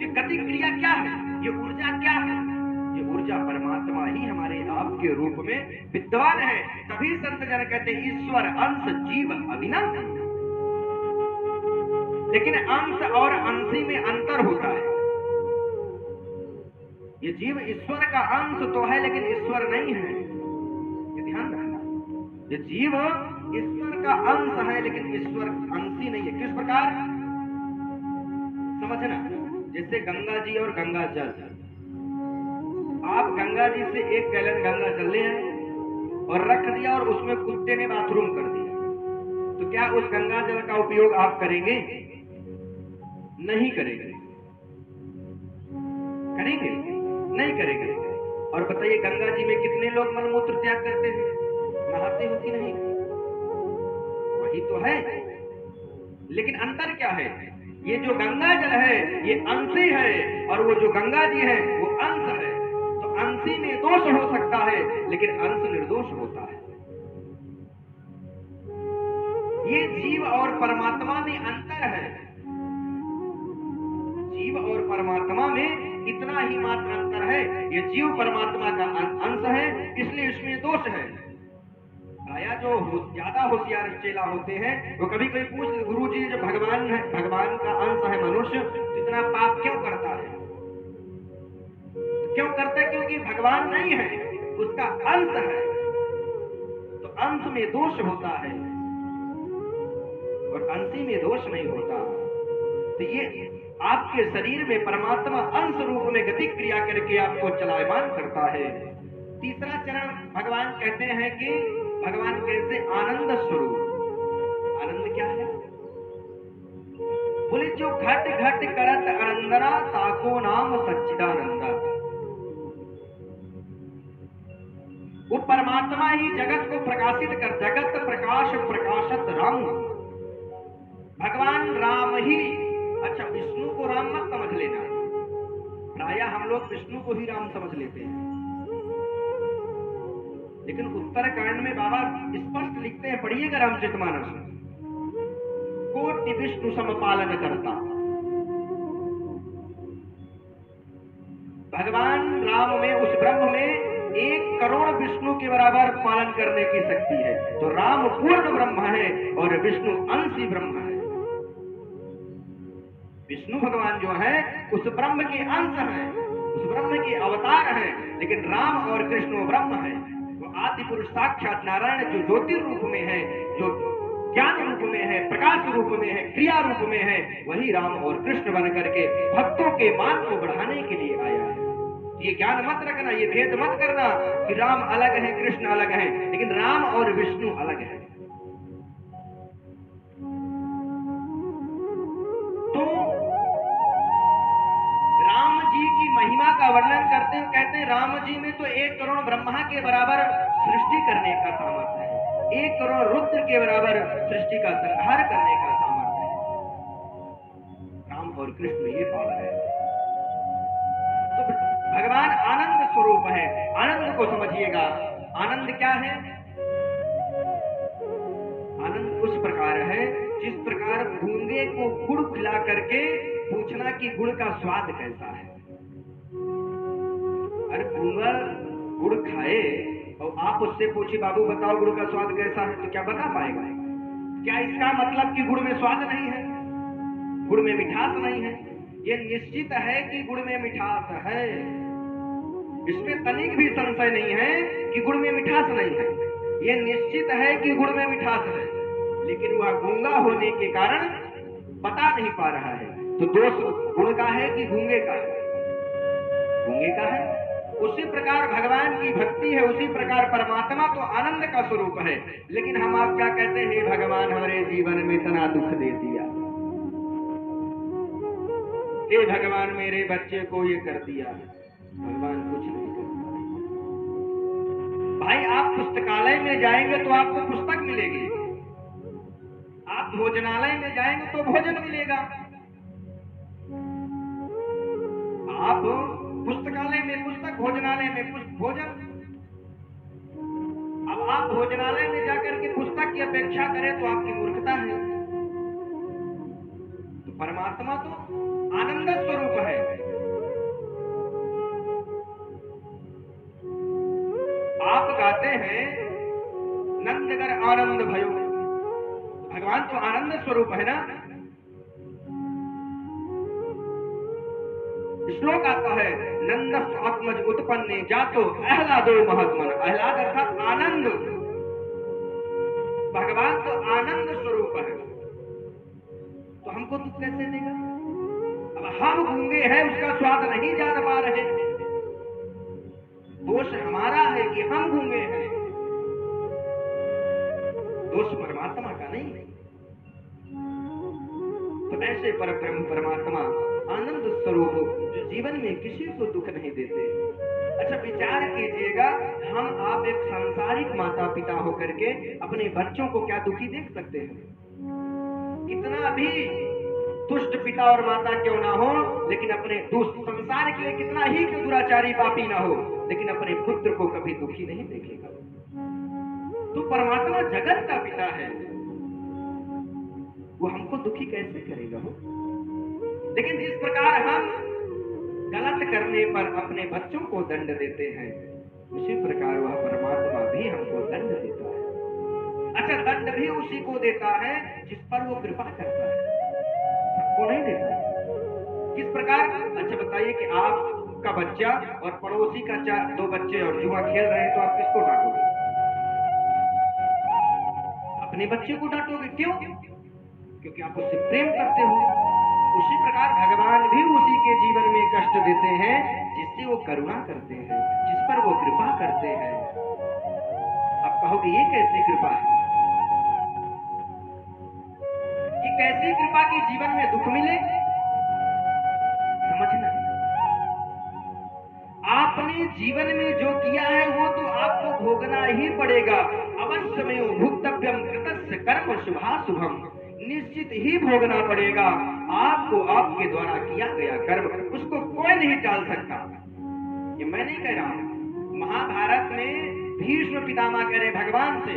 ये गति क्रिया क्या है? ये ऊर्जा क्या है? ये ऊर्जा परमात्मा ही हमारे आपके रूप में विद्वान है। तभी संत जन कहते ईश्वर अंश जीव अविनाशी। लेकिन अंश और अंशी में अंतर होता है। ये जीव ईश्वर का अंश तो है लेकिन ईश्वर नहीं है, ये ध्यान रखना। ये जीव ईश्वर का अंश है लेकिन ईश्वर अंशी नहीं है। किस प्रकार समझना, जैसे गंगा जी और गंगा जल, आप गंगा जी से 1 गैलन गंगा जल ले आए और रख दिया और उसमें कुत्ते ने बाथरूम कर दिया, तो क्या उस गंगा जल का उपयोग आप करेंगे? नहीं करेंगे। करेंगे? नहीं करेंगे। और बताइए गंगा जी में कितने लोग मलमूत्र त्याग करते हैं? नहाते हो कि नहीं? वही तो है। लेकिन अंतर क्या है? ये जो गंगा जल है ये अंशी है और वो जो गंगा जी है वो अंश है। तो अंशी में दोष हो सकता है लेकिन अंश निर्दोष होता है। ये जीव और परमात्मा में अंतर है। जीव और परमात्मा में इतना ही मात्र अंतर है। ये जीव परमात्मा का अंश है इसलिए इसमें दोष है। आया जो ज्यादा होशियार चेला होते हैं वो कभी कभी पूछ, गुरु जी जो भगवान है, भगवान का अंश है मनुष्य, इतना पाप क्यों करता है? क्यों करता है? क्योंकि भगवान नहीं है, उसका अंश है, तो अंश में दोष होता है और अंशी में दोष नहीं होता। तो ये आपके शरीर में परमात्मा अंश रूप में गति क्रिया करके आपको चलायमान करता है। तीसरा चरण भगवान कहते हैं कि भगवान कैसे आनंद स्वरूप। आनंद क्या है? बोले जो घट घट करत अनंदरा ताको नाम सच्चिदानंदा। वो परमात्मा ही जगत को प्रकाशित कर, जगत प्रकाश प्रकाशत राम। भगवान राम ही, अच्छा विष्णु को राम मत समझ लेना, प्रायः हम लोग विष्णु को ही राम समझ लेते हैं, लेकिन उत्तरकांड में बाबा स्पष्ट लिखते हैं, पढ़िएगा रामचरितमानस, कोटि विष्णु समपालन करता। भगवान राम में, उस ब्रह्म में 1 करोड़ विष्णु के बराबर पालन करने की शक्ति है। तो राम पूर्ण ब्रह्म है और विष्णु अंशी ब्रह्म है। विष्णु भगवान जो है उस ब्रह्म के अंश है, उस ब्रह्म के अवतार है, लेकिन राम और कृष्ण ब्रह्म है। वो आदि पुरुष साक्षात नारायण जो ज्योति रूप में है, जो ज्ञान रूप में है, प्रकाश रूप में है, क्रिया रूप में है, वही राम और कृष्ण बन करके भक्तों के मान को बढ़ाने के लिए आया है। ये ज्ञान मत रखना, ये भेद मत करना कि राम अलग है कृष्ण अलग है, लेकिन राम और विष्णु अलग है। तो राम जी की महिमा का वर्णन करते हुए कहते हैं राम जी में तो 1 करोड़ ब्रह्मा के बराबर सृष्टि करने का सामर्थ्य है, 1 करोड़ रुद्र के बराबर सृष्टि का संहार करने का सामर्थ्य है। राम और कृष्ण ये पावर है। तो भगवान आनंद स्वरूप है। आनंद को समझिएगा। आनंद क्या है? आनंद उस प्रकार है जिस प्रकार गूंगे को गुड़ खिला करके पूछना कि गुड़ का स्वाद कैसा है। अरे गूंगा गुड़ खाए और आप उससे पूछे बाबू बताओ गुड़ का स्वाद कैसा है, तो क्या बता पाएगा? क्या इसका मतलब कि गुड़ में स्वाद नहीं है, गुड़ में मिठास नहीं है? ये निश्चित है कि गुड़ में मिठास है, इसमें तनिक भी संशय नहीं है कि गुड़ में मिठास नहीं है। ये निश्चित है कि गुड़ में मिठास है, लेकिन वह गूंगा होने के कारण बता नहीं पा रहा है। तो दोष गुड़ का है कि गूंगे का है? गूंगे का है। उसी प्रकार भगवान की भक्ति है, उसी प्रकार परमात्मा तो आनंद का स्वरूप है। लेकिन हम आप क्या कहते हैं? भगवान हमारे जीवन में इतना दुख दे दिया, हे भगवान मेरे बच्चे को ये कर दिया। भगवान कुछ नहीं करता। भाई आप पुस्तकालय में जाएंगे तो आपको पुस्तक मिलेगी, आप भोजनालय में जाएंगे तो भोजन मिलेगा। आप पुस्तकालय में पुस्तक, भोजनालय में भोजन। अब आप भोजनालय में जाकर के पुस्तक की अपेक्षा करें तो आपकी मूर्खता है। तो परमात्मा तो आनंद स्वरूप है। आप गाते हैं नंदगर आनंद भयो, भगवान तो आनंद स्वरूप है ना। श्लोक आता है, नंदस आत्मज उत्पन्ने जातो अहलादो महात्मन। अहलाद अर्थात आनंद। भगवान तो आनंद स्वरूप है, तो हमको दुख कैसे देगा? अब हम गूंगे हैं, उसका स्वाद नहीं जान पा रहे। दोष हमारा है कि हम गूंगे हैं, दोष परमात्मा का नहीं है। तो ऐसे परब्रह्म परमात्मा आनंद स्वरूप जो जीवन में किसी को दुख नहीं देते। अच्छा विचार कीजिएगा, हम आप एक सांसारिक माता पिता होकर के अपने बच्चों को क्या दुखी देख सकते हैं? कितना भी दुष्ट पिता और माता क्यों ना हो, लेकिन अपने दुष्ट संसार के लिए कितना ही दुराचारी पापी ना हो, लेकिन अपने पुत्र को कभी दुखी नहीं देखेगा। तो परमात्मा जगत का पिता है, वो हमको दुखी कैसे करेगा हो? लेकिन जिस प्रकार हम गलत करने पर अपने बच्चों को दंड देते हैं, उसी प्रकार वह परमात्मा भी हमको दंड देता है। अच्छा दंड भी उसी को देता है जिस पर वो कृपा करता है, सबको नहीं देता। किस प्रकार? अच्छा बताइए कि आपका बच्चा और पड़ोसी का दो बच्चे और जुआ खेल रहे हैं, तो आप किसको डांटोगे? अपने बच्चे को डांटोगे। क्यों? क्योंकि आप उससे प्रेम करते हो। उसी प्रकार भगवान भी उसी के जीवन में कष्ट देते हैं जिससे वो करुणा करते हैं, जिस पर वो कृपा करते हैं। आप कहोगे ये कैसी कृपा है? ये कैसी कृपा की जीवन में दुख मिले? समझना, आपने जीवन में जो किया है वो तो आपको भोगना ही पड़ेगा। अवश्यमेव भुक्तव्यम कृतस्य कर्म शुभाशुभम, निश्चित ही भोगना पड़ेगा आपको। आपके द्वारा किया गया कर्म उसको कोई नहीं टाल सकता। ये मैं नहीं कह रहा हूं, महाभारत में भीष्म पितामह कह रहे भगवान से,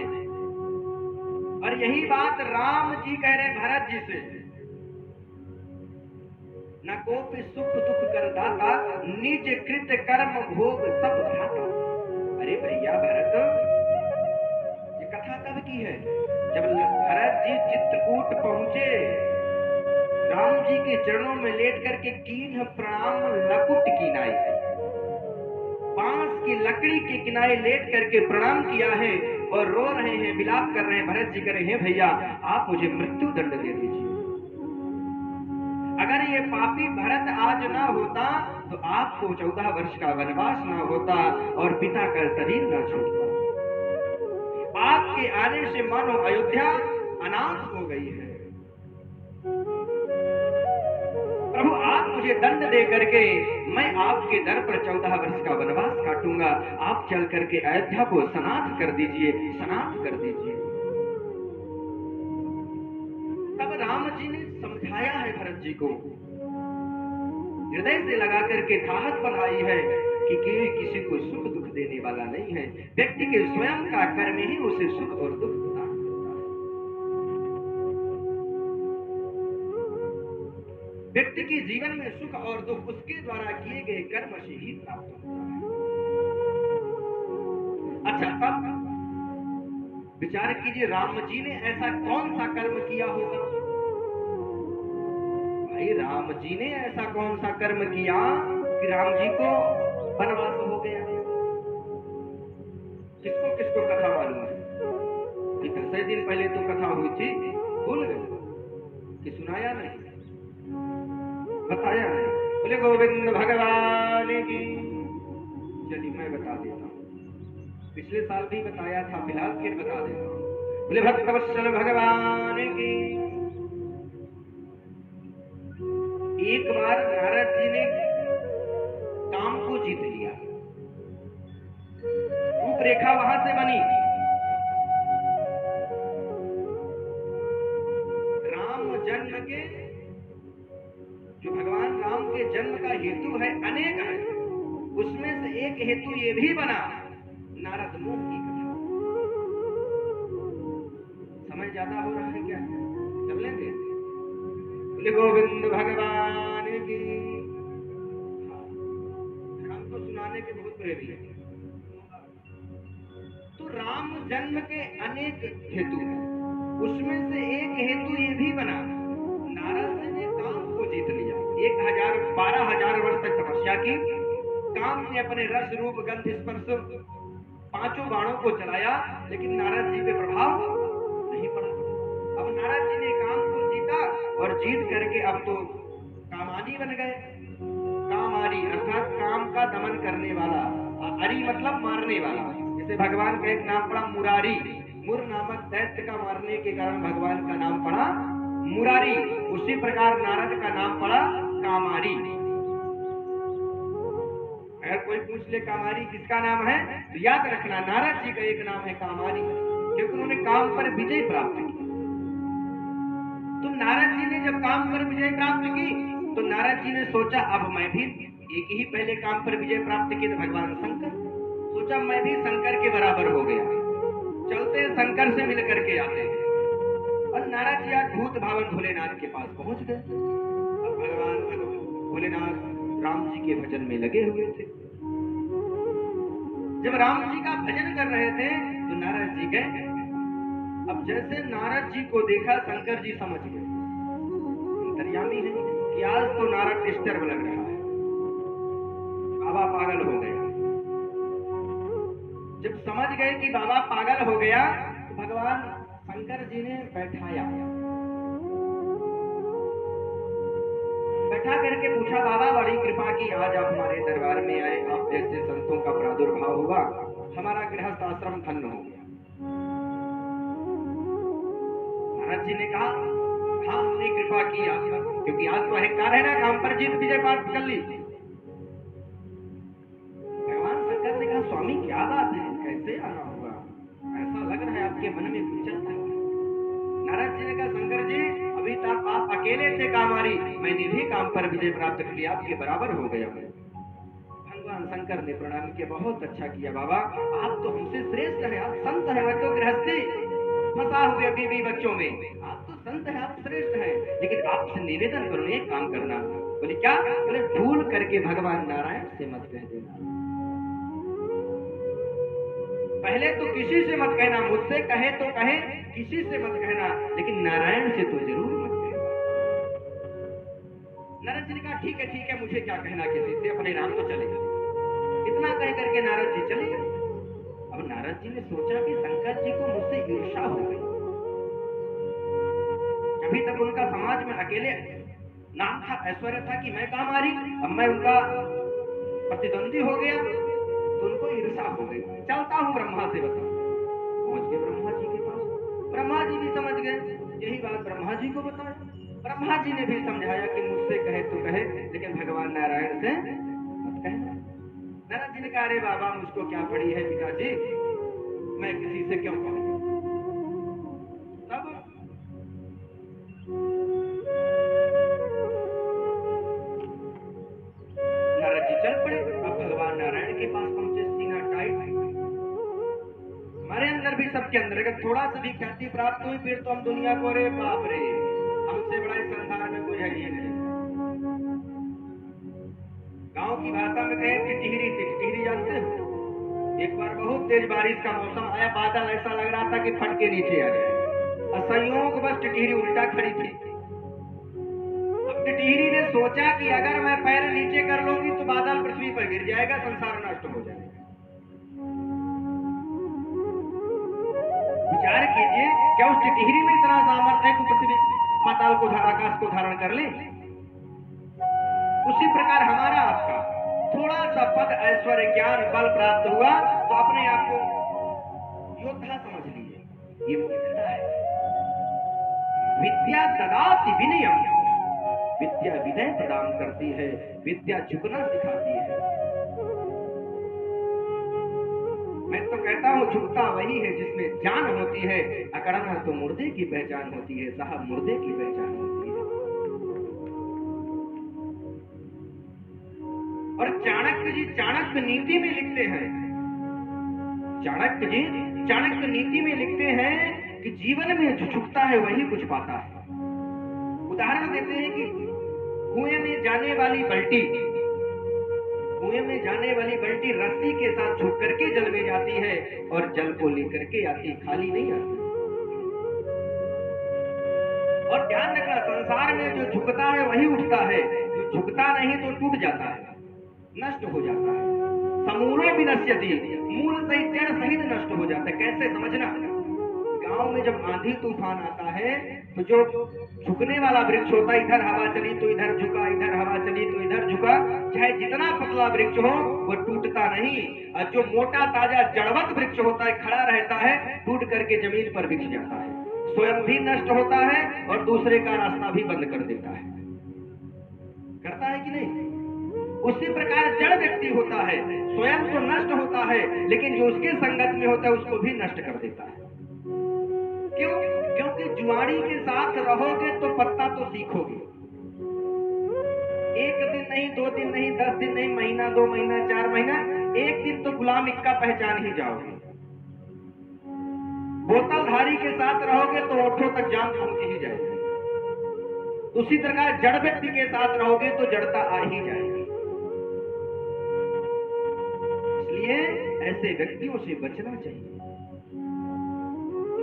और यही बात राम जी कह रहे भरत जी से। न कोपि सुख दुख कर दाता, निज कृत कर्म भोग सब धाता। अरे भैया भरत, ये कथा कब की है? जब भरत जी चित्रकूट पहुंचे, राम जी के चरणों में लेट करके कीन्ह प्रणाम लकुट कीनाई, बांस की लकड़ी के किनारे लेट करके प्रणाम किया है और रो रहे हैं, विलाप कर रहे हैं। भरत जी कह रहे हैं भैया आप मुझे मृत्यु दंड दे दीजिए। अगर ये पापी भरत आज ना होता तो आपको 14 वर्ष का वनवास ना होता और पिता का शरीर ना छूटता। आपके आने से मानो अयोध्या अनाथ हो गई है। प्रभु आप मुझे दंड दे करके मैं आपके दर पर 14 वर्ष का वनवास काटूंगा, आप चल करके अयोध्या को सनाथ कर दीजिए, सनाथ कर दीजिए। तब राम जी ने समझाया है भरत जी को, हृदय से लगा करके साहस बढ़ाई है कि किसी को सुख दुख देने वाला नहीं है। व्यक्ति के स्वयं का कर्म ही उसे सुख और दुख प्रदान करता है। व्यक्ति के जीवन में सुख और दुख उसके द्वारा किए गए कर्म से ही प्राप्त होता है। अच्छा तब विचार कीजिए, राम जी ने ऐसा कौन सा कर्म किया होगा? भाई राम जी ने ऐसा कौन सा कर्म किया कि राम जी को वनवास हो गया? किसको किसको कथा मालूम है? 10 दिन पहले तो कथा हुई थी, भूल गए कि सुनाया नहीं, बताया नहीं। बोले गोविंद भगवान की। चलिए मैं बता देता हूँ, पिछले साल भी बताया था, फिलहाल फिर बता देता हूँ। बोले भक्तवत्सल भगवान की। एक बार नारद जी ने काम को जीत लिया, रूपरेखा वहां से बनी। राम जन्म के, जो भगवान राम के जन्म का हेतु है अनेक है, उसमें से एक हेतु ये भी बना नारद मुनि की कथा। समय ज्यादा हो रहा है क्या? चल लेंगे? बोले गोविंद भगवान की। राम को सुनाने के बहुत प्रेमी है। तो राम जन्म के अनेक हेतु हैं, उसमें से एक हेतु ये भी बना नारद जी ने काम को जीत लिया। 12,000 वर्ष तक तपस्या की, काम ने अपने रस रूप गंध स्पर्श 5 बाणों को चलाया, लेकिन नारद जी पे प्रभाव नहीं पड़ा। अब नारद जी ने काम को जीता और जीत करके अब तो कामारी बन गए। कामारी अर्थात काम का दमन करने वाला, अरि मतलब मारने वाला। जैसे भगवान का एक नाम पड़ा मुरारी, मुर नामक दैत्य का मारने के कारण भगवान का नाम पड़ा मुरारी, उसी प्रकार नारद का नाम पड़ा कामारी। अगर कोई पूछ ले कामारी किसका नाम है, तो याद रखना नारद जी का एक नाम है कामारी, क्योंकि उन्होंने काम पर विजय प्राप्त की। तो नारद जी ने जब काम पर विजय प्राप्त की, तो नारद जी ने सोचा अब मैं भी एक ही पहले काम पर विजय प्राप्त की, तो भगवान शंकर, सोचा मैं भी शंकर के बराबर हो गया, चलते शंकर से मिल करके आते हैं। और नारद जी आज भूत भावन भोलेनाथ के पास पहुंच गए। अब भगवान भोलेनाथ राम जी के भजन में लगे हुए थे। जब राम जी का भजन कर रहे थे तो नारद जी गए। अब जैसे नारद जी को देखा शंकर जी समझ गए, अंतर्यामी है कि आज तो नारद डिस्टर्ब लग रहा है, बाबा पागल हो गया। जब समझ गए कि बाबा पागल हो गया, तो भगवान शंकर जी ने बैठा करके पूछा, बाबा बड़ी कृपा की आज आप हमारे दरबार में आए, आप जैसे संतों का प्रादुर्भाव हुआ, हमारा गृहस्थ आश्रम धन्य हो गया। नारद जी ने कहा हाँ हमने कृपा की आप, क्योंकि आज तो अहंकार है ना, काम पर जीत विजय प्राप्त कर ली। भगवान शंकर ने कहा स्वामी क्या बात है, कैसे आना होगा, ऐसा लग रहा है आपके मन में कुछ चलता है। नारद जी ने कहा शंकर जी अभी तक आप अकेले थे कामारी, मैंने भी काम पर विजय प्राप्त कर लिया, आपके बराबर हो गया। भगवान शंकर ने प्रणाम किया, बहुत अच्छा किया बाबा, आप तो हमसे श्रेष्ठ है, आप संत है, मैं तो गृहस्थी फंसा हुए बीवी बच्चों में, आप तो संत है, आप श्रेष्ठ है, लेकिन आपसे निवेदन करो एक काम करना। बोले क्या? बोले भूल करके भगवान नारायण से मत कह देना। पहले तो किसी से मत कहना, मुझसे कहे तो कहे, किसी से मत कहना, लेकिन नारायण से तो जरूर मत कहना। नारद जी ने कहा ठीक है मुझे क्या कहना किसी से, अपने नाम तो चलेगा। इतना कह करके नारद जी चले गए। अब नारद जी ने सोचा कि शंकर जी को मुझसे ईर्ष्या हो गई, अभी तक उनका समाज में अकेले नाम था, ऐश्वर्य था कि मैं कामारी, अब मैं उनका प्रतिद्वंदी हो गया तो उनको ईर्ष्या हो गई। चलता हूं ब्रह्मा से बता। पहुंच गए ब्रह्मा जी के पास, ब्रह्मा जी भी समझ गए, यही बात ब्रह्मा जी को बताया। ब्रह्मा जी ने भी समझाया कि मुझसे कहे तो कहे, लेकिन भगवान नारायण से मत कहना। नारद जी ने कहा अरे बाबा मुझको क्या पड़ी है पिताजी, मैं किसी से क्यों कहूं। तब नारद जी चल पड़े। अब भगवान नारायण के पास पहुंचे, सीना टाइट। हमारे अंदर भी सबके अंदर अगर थोड़ा सा भी ख्याति प्राप्त हुई फिर तो हम दुनिया को रे बाप रे, हमसे बड़ा इस संसार में कोई है ही नहीं। गांव की भाषा में कहे टिटहिरी जानते हो? एक बार बहुत तेज बारिश का मौसम आया, बादल ऐसा लग रहा था कि फट के नीचे आ जाए, असंयोग बस टिटहिरी उल्टा खड़ी थी। अब टिटहिरी ने सोचा कि अगर मैं पैर नीचे कर लूंगी तो बादल पृथ्वी पर गिर जाएगा, संसार नष्ट हो जाएगा। विचार कीजिए, क्या उस टिटहिरी में इतना सामर्थ्य है कि पृथ्वी पाताल को आकाश को धारण कर ले? उसी प्रकार हमारा आपका थोड़ा सा पद ऐश्वर्य ज्ञान बल प्राप्त हुआ तो अपने आप को योद्धा समझ लीजिए, ये मूर्खता है। विद्या ददाति विनयम, विद्या विनय प्रदान करती है, विद्या झुकना सिखाती है। मैं तो कहता हूं झुकता वही है जिसमें जान होती है, अकड़ना तो मुर्दे की पहचान होती है साहब, मुर्दे की पहचान होती है। और चाणक्य जी चाणक्य नीति में लिखते हैं, चाणक्य जी चाणक्य नीति में लिखते हैं कि जीवन में जो झुकता है वही कुछ पाता है। उदाहरण देते हैं कि कुएं में जाने वाली बल्टी, कुएं में जाने वाली बल्टी रस्सी के साथ झुक करके जल में जाती है और जल को लेकर के आती, खाली नहीं आती। और ध्यान रखना, संसार में जो झुकता है वही उठता है, जो झुकता नहीं तो टूट जाता है, नष्ट हो जाता है। समूलो विनश्यति, मूल सहित जड़ सहित नष्ट हो जाता है। कैसे समझना, गांव में जब आंधी तूफान आता है तो जो झुकने वाला वृक्ष होता है, इधर हवा चली तो इधर झुका, इधर हवा चली तो इधर झुका, चाहे जितना पतला वृक्ष हो वो टूटता नहीं। और जो मोटा ताजा जड़वत वृक्ष होता है खड़ा रहता है, टूट करके जमीन पर बिछ जाता है, स्वयं भी नष्ट होता है और दूसरे का रास्ता भी बंद कर देता है। करता है कि नहीं? उसी प्रकार जड़ व्यक्ति होता है, स्वयं तो नष्ट होता है लेकिन जो उसके संगत में होता है उसको भी नष्ट कर देता है। क्यों? क्योंकि जुआड़ी के साथ रहोगे तो पत्ता तो सीखोगे, एक दिन नहीं, 2 दिन नहीं, 10 दिन नहीं, महीना, 2 महीना, 4 महीना, एक दिन तो गुलाम इक्का पहचान ही जाओगे। बोतलधारी के साथ रहोगे तो ओठों तक जान पहुंच ही जाएगी। उसी तरह जड़ व्यक्ति के साथ रहोगे तो जड़ता आ ही जाएगी। इसलिए ऐसे व्यक्तियों से बचना चाहिए।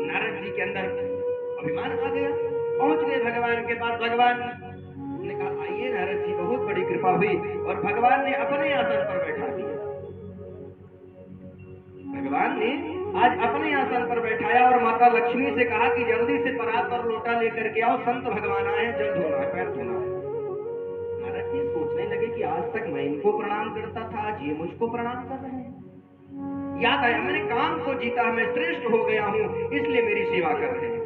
नारद जी के अंदर अभिमान आ गया, पहुंच गए भगवान के पास। भगवान ने कहा आइए नारद जी, बहुत बड़ी कृपा हुई, और भगवान ने अपने आसन पर बैठा दिया। भगवान ने आज अपने आसन पर बैठाया और माता लक्ष्मी से कहा कि जल्दी से परात और लोटा लेकर के आओ, संत भगवान आए, जल धोना है, पैर धोना है। नारद जी सोचने लगे कि आज तक मैं इनको प्रणाम करता था, आज ये मुझको प्रणाम कर रहे हैं। याद आया, मैंने काम को जीता, मैं श्रेष्ठ हो गया हूं, इसलिए मेरी सेवा कर रहे हैं।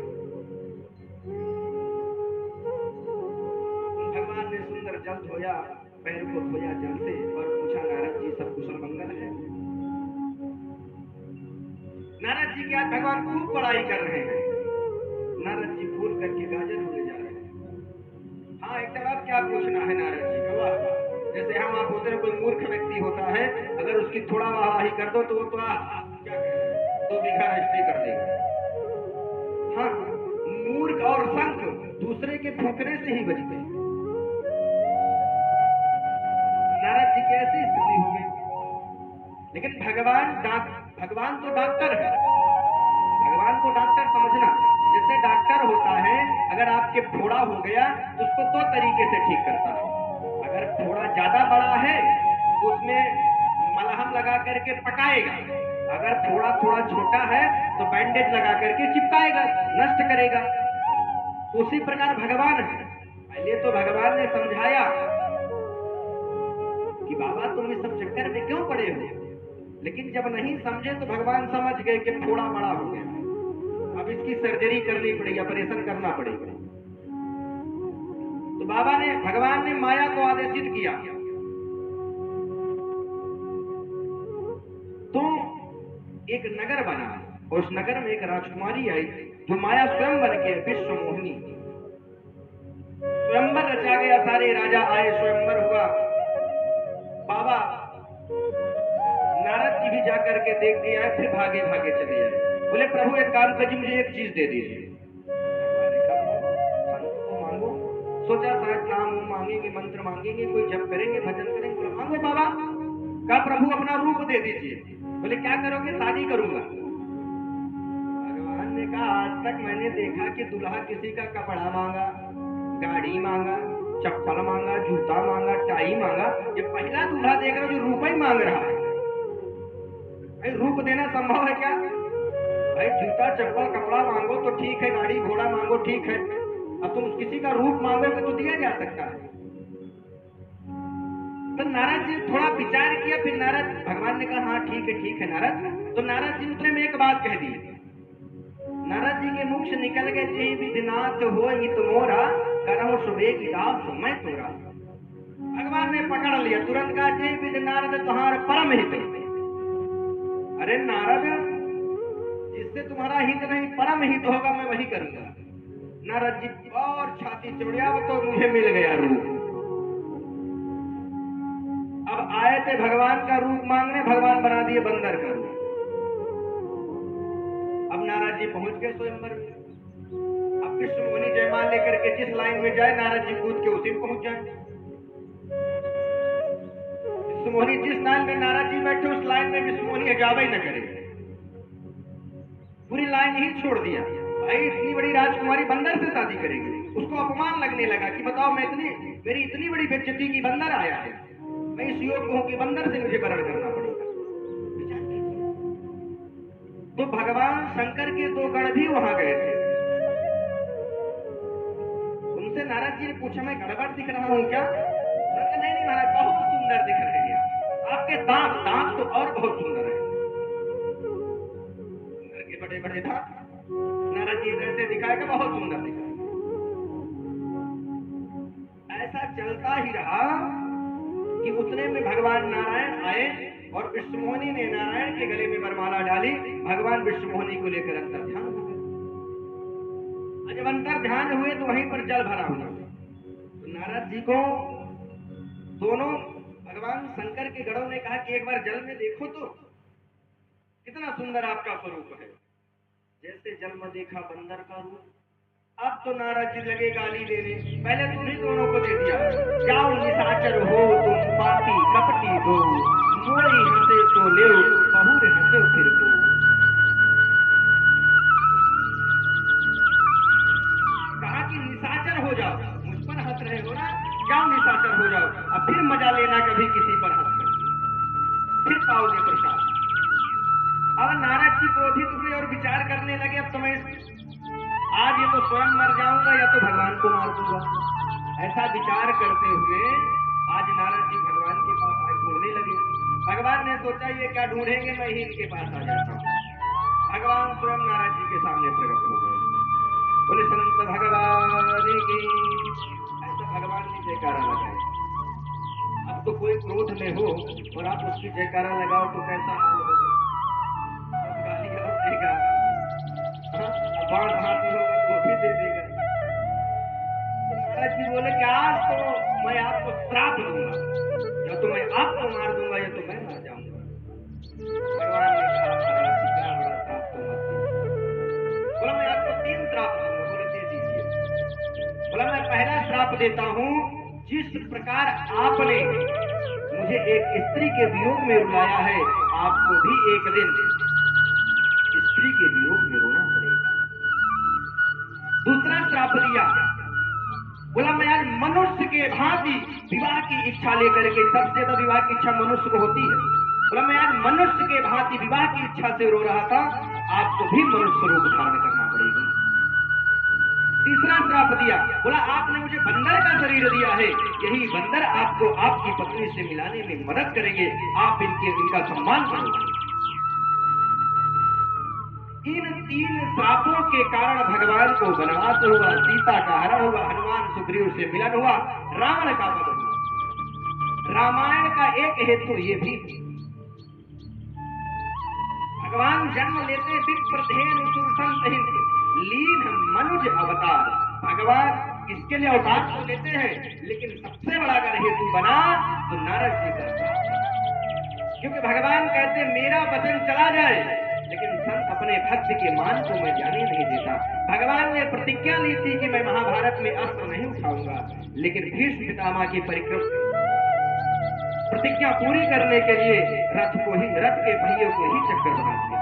भगवान ने सुंदर जल धोया, पैर को धोया जल से और पूछा नारद जी सब कुशल मंगल है? नारद जी क्या भगवान खूब पढ़ाई कर रहे हैं। नारद जी फूल करके गाजर हुए जा रहे हैं। हाँ, एक तरफ क्या पूछना है नारद जी का? वाह, जैसे हम आप होते हैं, कोई मूर्ख व्यक्ति होता है, अगर उसकी थोड़ा वाहवाही कर दो तो वो तो क्या करेगा, 2 बीघा रजिस्ट्री कर देगा। हाँ, मूर्ख और संख दूसरे के फूकने से ही बचते हैं। नारद जी की ऐसी स्थिति हो गई, लेकिन भगवान तो डॉक्टर है। भगवान को डॉक्टर समझना, जैसे डॉक्टर होता है, अगर आपके फोड़ा हो गया तो उसको 2 तरीके से ठीक करता है। अगर फोड़ा ज्यादा बड़ा है तो उसमें मलहम लगा करके पकाएगा, अगर फोड़ा थोड़ा छोटा है तो बैंडेज लगा करके चिपकाएगा, नष्ट करेगा। उसी प्रकार भगवान है। पहले तो भगवान ने समझाया कि बाबा तुम इस सब चक्कर में क्यों पड़े हो, लेकिन जब नहीं समझे तो भगवान समझ गए कि फोड़ा बड़ा हो गया, अब इसकी सर्जरी करनी पड़ेगी, ऑपरेशन करना पड़ेगा। तो भगवान ने माया को आदेशित किया, तो एक नगर बना, और उस नगर में एक राजकुमारी आई जो माया स्वयं बन के विश्व मोहिनी। स्वयंवर रचा गया, सारे राजा आए, स्वयंवर हुआ। बाबा नारद जी भी जाकर के देख दिया है, फिर भागे भागे चले आए। बोले प्रभु एक काम कीजिए, मुझे एक चीज दे दीजिए। मांगो, सोचा शायद नाम मांगेंगे, मंत्र मांगेंगे, कोई जप करेंगे, भजन करेंगे। बोला मांगो बाबा। कहा प्रभु अपना रूप दे दीजिए। बोले क्या करोगे? शादी करूंगा। भगवान ने कहा आज तक मैंने देखा कि दूल्हा किसी का कपड़ा मांगा, गाड़ी मांगा, चप्पल मांगा, जूता मांगा, टाई मांगा, ये पहला दूल्हा देख रहा जो रूप ही मांग रहा है। भाई रूप देना संभव है क्या? भाई जूता चप्पल कपड़ा मांगो तो ठीक है, गाड़ी घोड़ा मांगो ठीक है, अब तुम किसी का रूप मांगोगे तो दिया जा सकता है। तो नारद जी थोड़ा विचार किया, फिर नारद भगवान ने कहा हाँ ठीक है नारद। तो नारद जी उतने में एक बात कह दी। नारद जी के मुख से निकल गए जे विधिनाथ हो हित मोरा, करहु सुबेग दास मैं तोरा। भगवान ने पकड़ लिया, तुरंत कहा जे विधि नारद तुम्हारा परम हित। अरे नारद, जिससे तुम्हारा हित नहीं परम हित होगा मैं वही करूंगा। नारद जी और छाती चौड़िया, तो मुझे मिल गया रूप। अब आए थे भगवान का रूप मांगने, भगवान बना दिए बंदर का रूप। अब नारद जी पहुंच गए स्वयंवर में। अब विष्णु मुनि जयमाल लेकर के जिस लाइन में जाए, नारद जी कूद के उसी में पहुंच जाए। विष्णु मुनि जिस लाइन में नारद जी बैठे, उस लाइन में विष्णु मुनि अजावा ही न करे, पूरी लाइन ही छोड़ दिया। भाई इतनी बड़ी राजकुमारी तुम्हारी बंदर से शादी करेगी। उसको अपमान लगने लगा कि बताओ मेरी इतनी बड़ी बेइज्जती की बंदर आया है, मैं इस योग्य हूं कि बंदर से मुझे वरण करना पड़ेगा। तो भगवान शंकर के दो गण भी वहां गए थे। उनसे नारद जी ने पूछा मैं गड़बड़ दिख रहा हूं क्या? नहीं नहीं महाराज, बहुत सुंदर दिख रहे हैं आपके दांत तो और बहुत सुंदर है, सुंदर के बड़े बड़े दांत। नारद जी इधर से दिखाएगा बहुत सुंदर दिख रहा है। ऐसा चलता ही रहा कि उतने में भगवान नारायण आए और विष्णुमोहनी ने नारायण के गले में वरमाला डाली। भगवान विष्णुमोहनी को लेकर अंतर ध्यान हो गए। जब अंतर ध्यान हुए तो वहीं पर जल भरा हुआ। तो नारद जी को दोनों भगवान शंकर के गणों ने कहा कि एक बार जल में देखो तो कितना सुंदर आपका स्वरूप है। जैसे जल में देखा बंदर का रूप, अब तो नारद जी लगे गाली देने। पहले तुम्हें दोनों को दे दिया, जाओ निशाचर हो तुम पापी कपटी दो, मोरी हंसे तो ले बहुर हंसे फिर को। कहा कि निशाचर हो जाओ, मुझ पर हंस रहे हो ना, जाओ निशाचर हो जाओ, अब फिर मजा लेना कभी किसी पर हंस कर, फिर पाओगे प्रसाद। अब नारद जी क्रोधित हुए और विचार करने लगे, अब तो मैं आज ये तो स्वयं मर जाऊंगा या तो भगवान को मार दूंगा। ऐसा विचार करते हुए आज नारद जी भगवान के पास आए, ढूंढने लगे। भगवान ने सोचा ये क्या ढूंढेंगे, मैं ही इनके पास आ जाता हूँ। भगवान स्वयं नारद जी के सामने प्रकट हो गए। बोले संत भगवान की, ऐसा भगवान ने जयकारा लगाया। अब तो कोई क्रोध में हो और आप उसकी जयकारा लगाओ तो कैसा हाल होगा, गालियां देगा, बाण हाथ में होगा तो भी दे देगा। तो महाराज जी बोले कि आज तो मैं आपको श्राप दूंगा, या तो मैं आपको मार दूंगा या तो मैं मर जाऊंगा। भगवान ने कहा इतना बड़ा श्राप तो मत दो। बोला मैं आपको 3 श्राप दूंगा। बोले दे दीजिए। बोला मैं पहला श्राप देता हूं, जिस प्रकार आपने मुझे एक स्त्री के वियोग में रुलाया है, आपको भी एक दिन स्त्री के वियोग में रोना पड़ेगा। दूसरा श्राप दिया, बोला मैं आज मनुष्य के भांति विवाह की इच्छा लेकर के, सबसे ज्यादा विवाह की इच्छा मनुष्य को होती है। बोला मैं आज मनुष्य के भांति विवाह की इच्छा से रो रहा था, आपको भी मनुष्य रूप धारण करना पड़ेगा। तीसरा श्राप दिया, बोला आपने मुझे बंदर का शरीर दिया है, यही बंदर आपको आपकी पत्नी से मिलाने में मदद करेंगे, आप इनका सम्मान करोगे। इन 3 श्रापों के कारण भगवान को वनवास हुआ, सीता का हरण हुआ, हनुमान सुग्रीव से मिलन हुआ, रावण का वध हुआ। रामायण का एक हेतु ये भी, भगवान जन्म लेते विप्रधेनु सुरसंत लीन मनुज अवतार। भगवान इसके लिए अवतार तो लेते हैं, लेकिन सबसे बड़ा अगर हेतु बना तो नारद जी का श्राप। क्योंकि भगवान कहते मेरा वचन चला जाए, लेकिन संत अपने भक्त के मान को मैं जाने नहीं देता। भगवान ने प्रतिज्ञा ली थी कि मैं महाभारत में अस्त्र नहीं उठाऊंगा, लेकिन भीष्म पितामह की प्रतिज्ञा पूरी करने के लिए रथ के पहिए को ही चक्कर बना दिया।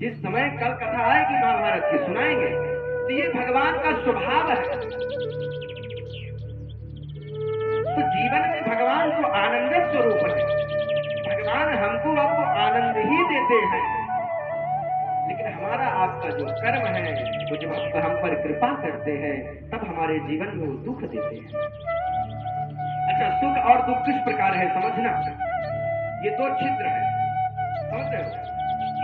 जिस समय कल कथा आएगी महाभारत की सुनाएंगे, तो ये भगवान का स्वभाव है। तो जीवन में भगवान तो आनंद स्वरूप है, भगवान हमको आपको आनंद ही देते हैं, लेकिन हमारा आपका जो कर्म है वो जब हम पर कृपा करते हैं तब हमारे जीवन में वो दुख देते हैं। अच्छा, सुख और दुख किस प्रकार है समझना। ये 2 छिद्र है, समझ रहे हो।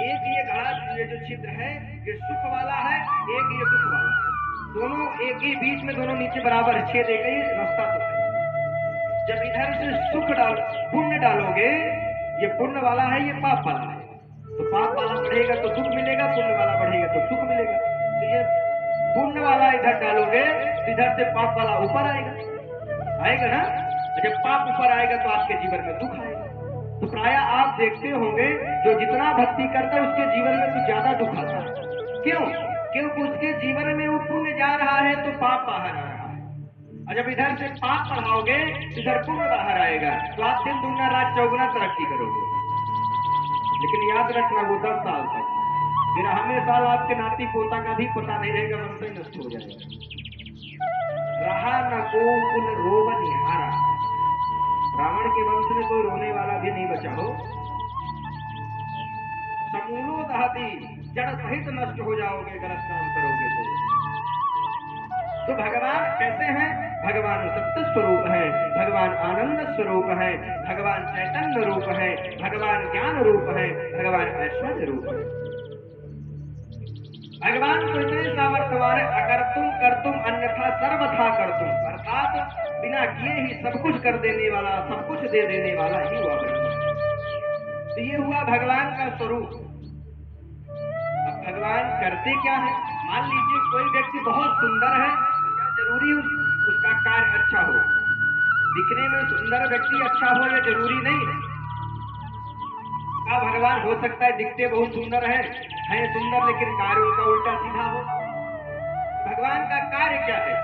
एक ये घड़ा, ये जो छिद्र है ये सुख वाला है, एक ये दुख वाला है। दोनों एक ही बीच में, दोनों नीचे बराबर छेद, एक ही रास्ता तो है। जब इधर से पुण्य डालोगे, ये पुण्य वाला है, ये पाप वाला है, तो पाप वाला बढ़ेगा तो दुख मिलेगा, पुण्य वाला बढ़ेगा तो सुख मिलेगा। तो ये पुण्य वाला इधर डालोगे तो इधर से पाप वाला ऊपर आएगा ना। जब पाप ऊपर आएगा तो आपके जीवन में दुख आएगा। तो प्राय आप देखते होंगे जो जितना भक्ति करता है उसके जीवन में कुछ ज्यादा दुख आता है। क्यों? क्योंकि उसके जीवन में वो पुण्य जा रहा है तो पाप बाहर आ रहा है, और जब इधर से पाप बढ़ाओगे तो इधर पुण्य बाहर आएगा, तो आप दिन 2 रात 4 तरक्की करोगे। लेकिन याद रखना वो 10 साल तक, फिर हमेशा आपके नाती पोता का भी पता नहीं रहेगा, वंश ही नष्ट हो जाएगा। रहा न को कुल रोग निहारा, रावण के वंश में कोई रोने वाला भी नहीं बचा हो। समूलो दहती, जड़ सहित नष्ट हो जाओगे गलत काम करोगे तो भगवान कैसे हैं? भगवान सत्य स्वरूप है, भगवान आनंद स्वरूप है, भगवान चैतन्य रूप है, भगवान ज्ञान रूप है, भगवान ऐश्वर्य रूप है। भगवान को इतने सामर्थ्यवान अगर तुम कर तुम अन्यथा सर्वथा कर तुम, अर्थात बिना किए ही सब कुछ कर देने वाला, सब कुछ दे देने वाला ही हुआ ब्रह्म। तो ये हुआ भगवान का स्वरूप। अब भगवान करते क्या है? मान लीजिए कोई व्यक्ति बहुत सुंदर है, जरूरी उसका कार्य अच्छा हो। दिखने में सुंदर व्यक्ति अच्छा हो यह जरूरी नहीं है। क्या भगवान हो सकता है दिखते बहुत सुंदर है सुंदर लेकिन कार्य उनका उल्टा सीधा हो? भगवान का कार्य क्या है?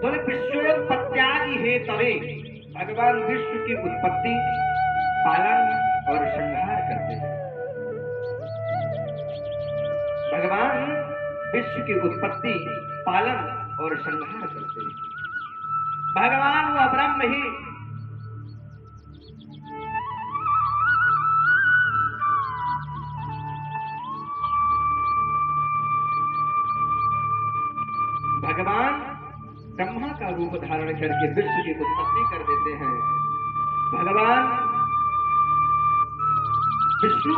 बोले विश्वोत्पत्त्यादि हेतवे, भगवान विश्व की उत्पत्ति, पालन और संहार करते हैं। भगवान विश्व की उत्पत्ति, पालन और संहार करते हैं। भगवान वह ब्रह्म ही भगवान ब्रह्मा का रूप धारण करके विश्व की उत्पत्ति कर देते हैं। भगवान विष्णु